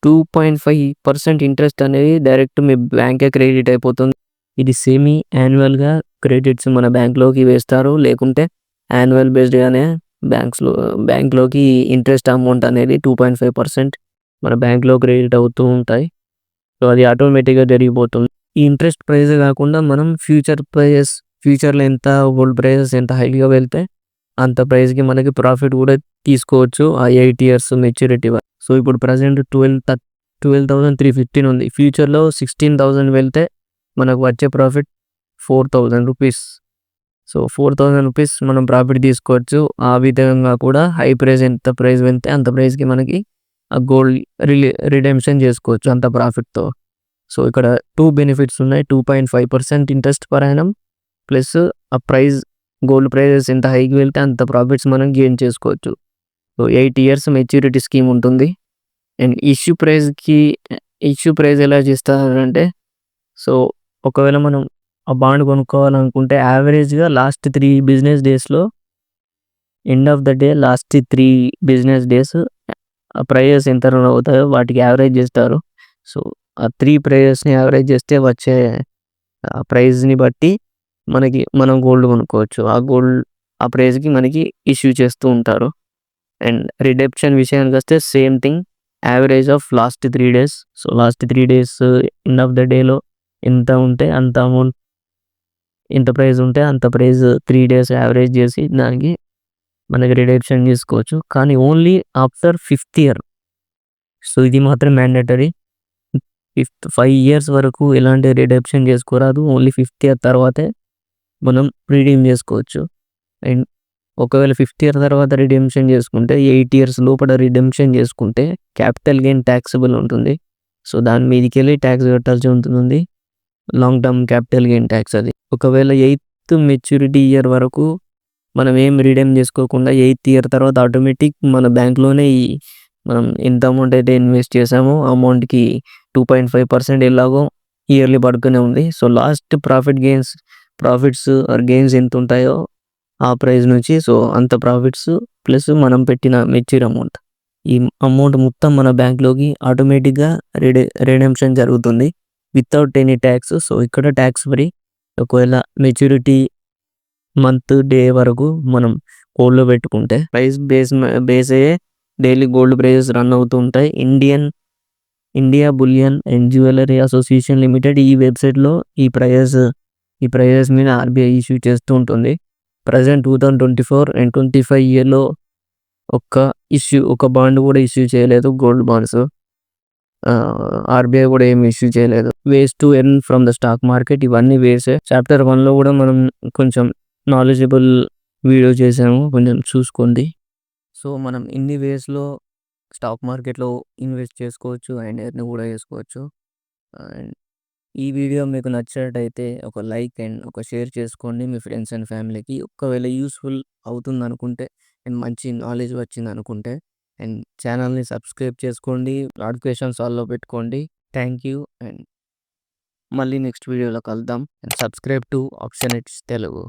2.5% ఇంట్రెస్ట్ అనేది డైరెక్ట్ మీ బ్యాంక్‌కే క్రెడిట్ అయిపోతుంది. ఇది సెమీ యాన్యువల్‌గా క్రెడిట్స్ మన బ్యాంక్‌లోకి వేస్తారు. లేకుంటే యాన్యువల్ బేస్డ్‌గానే బ్యాంక్‌లోకి ఇంట్రెస్ట్ అమౌంట్ అనేది 2.5% మన బ్యాంక్‌లో క్రెడిట్ అవుతూ ఉంటాయి. సో అది ఆటోమేటిక్‌గా జరిగిపోతుంది. ఈ ఇంట్రెస్ట్ ప్రైస్ కాకుండా మనం ఫ్యూచర్‌లో ఎంత గోల్డ్ ప్రైసెస్ ఎంత హైగా వెళ్తే అంత ప్రైస్‌కి మనకి ప్రాఫిట్ కూడా తీసుకోవచ్చు ఆ 8 ఇయర్స్ మెచ్యూరిటీ వరకు. సో ఇప్పుడు ప్రెజెంట్ 12,315 ఉంది. ఫ్యూచర్‌లో 16,000 వెళ్తే మనకు వచ్చే ప్రాఫిట్ 4,000 రూపీస్. సో 4,000 రూపీస్ మనం ప్రాఫిట్ తీసుకోవచ్చు. ఆ విధంగా కూడా హై ప్రైస్ ఎంత ప్రైస్ వెళ్తే అంత ప్రైస్‌కి మనకి ఆ గోల్డ్ రిడెంప్షన్ చేసుకోవచ్చు అంత ప్రాఫిట్‌తో. సో ఇక్కడ 2 బెనిఫిట్స్ ఉన్నాయి. 2.5% ఇంట్రెస్ట్ పర్ యానమ్ ప్లస్ ఆ గోల్డ్ ప్రైజెస్ ఎంత హైకి వెళ్తే అంత ప్రాఫిట్స్ మనం గెయిన్ చేసుకోవచ్చు. సో 8 ఇయర్స్ మెచ్యూరిటీ స్కీమ్ ఉంటుంది. అండ్ ఇష్యూ ప్రైస్ ఎలా చేస్తారంటే సో ఒకవేళ మనం ఆ బాండ్ కొనుక్కోవాలనుకుంటే యావరేజ్‌గా లాస్ట్ 3 బిజినెస్ డేస్‌లో end of the day last 3 business days ఆ ప్రైజెస్ ఎంత రన్ అవుతాయో వాటికి యావరేజ్ చేస్తారు. సో ఆ 3 ప్రైజెస్‌ని యావరేజ్ చేస్తే వచ్చే ప్రైస్‌ని బట్టి మనం గోల్డ్ కొనుక్కోవచ్చు. ఆ ప్రైస్‌కి మనకి ఇష్యూ చేస్తూ ఉంటారు. అండ్ రిడెంప్షన్ విషయానికొస్తే same thing average of last 3 days. So last 3 days end of the డేలో ఎంత ఉంటే అంత అమౌంట్ ఎంత ప్రైస్ ఉంటే అంత ప్రైస్ 3 డేస్ యావరేజ్ చేసి దానికి మనకి రిడెంప్షన్ చేసుకోవచ్చు. కానీ only after 5th year. So ఇది మాత్రం మ్యాండేటరీ. 5 ఇయర్స్ వరకు ఎలాంటి రిడెంప్షన్ చేసుకోరాదు. ఓన్లీ 5th ఇయర్ తర్వాతే మనం రిడీమ్ చేసుకోవచ్చు. అండ్ ఒకవేళ 5th ఇయర్ తర్వాత రిడెంప్షన్ చేసుకుంటే 8 ఇయర్స్ లోపల రిడెంప్షన్ చేసుకుంటే క్యాపిటల్ గెయిన్ ట్యాక్సబుల్ ఉంటుంది. సో దాని మీదకెళ్ళి ట్యాక్స్ కట్టాల్సి ఉంటుంది. Long term capital gain tax అది. ఒకవేళ 8th మెచ్యూరిటీ ఇయర్ వరకు మనం ఏం రిడీమ్ చేసుకోకుండా 8th ఇయర్ తర్వాత ఆటోమేటిక్ మన బ్యాంక్‌లోనే మనం ఎంత అమౌంట్ అయితే ఇన్వెస్ట్ చేసామో ఆ అమౌంట్‌కి 2.5% ఎలాగో ఇయర్లీ పడుతూనే ఉంది. So last profits or gains ఎంత ఉంటాయో ఆ ప్రైస్ నుంచి సో అంత ప్రాఫిట్స్ ప్లస్ మనం పెట్టిన మెచ్యూర్ అమౌంట్ ఈ అమౌంట్ మొత్తం మన బ్యాంక్‌లోకి ఆటోమేటిక్‌గా రిడెంప్షన్ జరుగుతుంది వితౌట్ ఎనీ ట్యాక్స్. సో ఇక్కడ ట్యాక్స్ ఫ్రీ. ఒకవేళ మెచ్యూరిటీ మంత్ డే వరకు మనం గోల్డ్‌లో పెట్టుకుంటే బేస్ అయ్యే డైలీ గోల్డ్ ప్రైజెస్ రన్ అవుతూ ఉంటాయి. India bullion and jewellery association limited ఈ వెబ్సైట్‌లో ఈ ప్రైజెస్ మీద ఆర్‌బీఐ ఇష్యూ చేస్తూ ఉంటుంది. ప్రెజెంట్ 2024 అండ్ 25 ఇయర్‌లో ఒక బాండ్ కూడా ఇష్యూ చేయలేదు గోల్డ్ బాండ్స్. ఆర్‌బీఐ కూడా ఏమి ఇష్యూ చేయలేదు. Ways to earn from the stock market ఇవన్నీ వేసే. చాప్టర్ 1లో కూడా మనం కొంచెం నాలెడ్జబుల్ వీడియో చేసాము. కొంచెం చూసుకోండి. సో మనం ఇన్ని వేస్‌లో స్టాక్ మార్కెట్‌లో ఇన్వెస్ట్ చేసుకోవచ్చు అండ్ ఎర్న్ కూడా చేసుకోవచ్చు. అండ్ ఈ వీడియో మీకు నచ్చినట్టయితే ఒక లైక్ అండ్ ఒక షేర్ చేసుకోండి మీ ఫ్రెండ్స్ అండ్ ఫ్యామిలీకి. ఒకవేళ యూస్ఫుల్ అవుతుందనుకుంటే అండ్ మంచి నాలెడ్జ్ వచ్చిందనుకుంటే అండ్ ఛానల్‌ని సబ్స్క్రైబ్ చేసుకోండి. నోటిఫికేషన్స్ ఆల్‌లో పెట్టుకోండి. థ్యాంక్ యూ అండ్ మళ్ళీ నెక్స్ట్ వీడియోలో కలుద్దాం. And subscribe to option edge Telugu.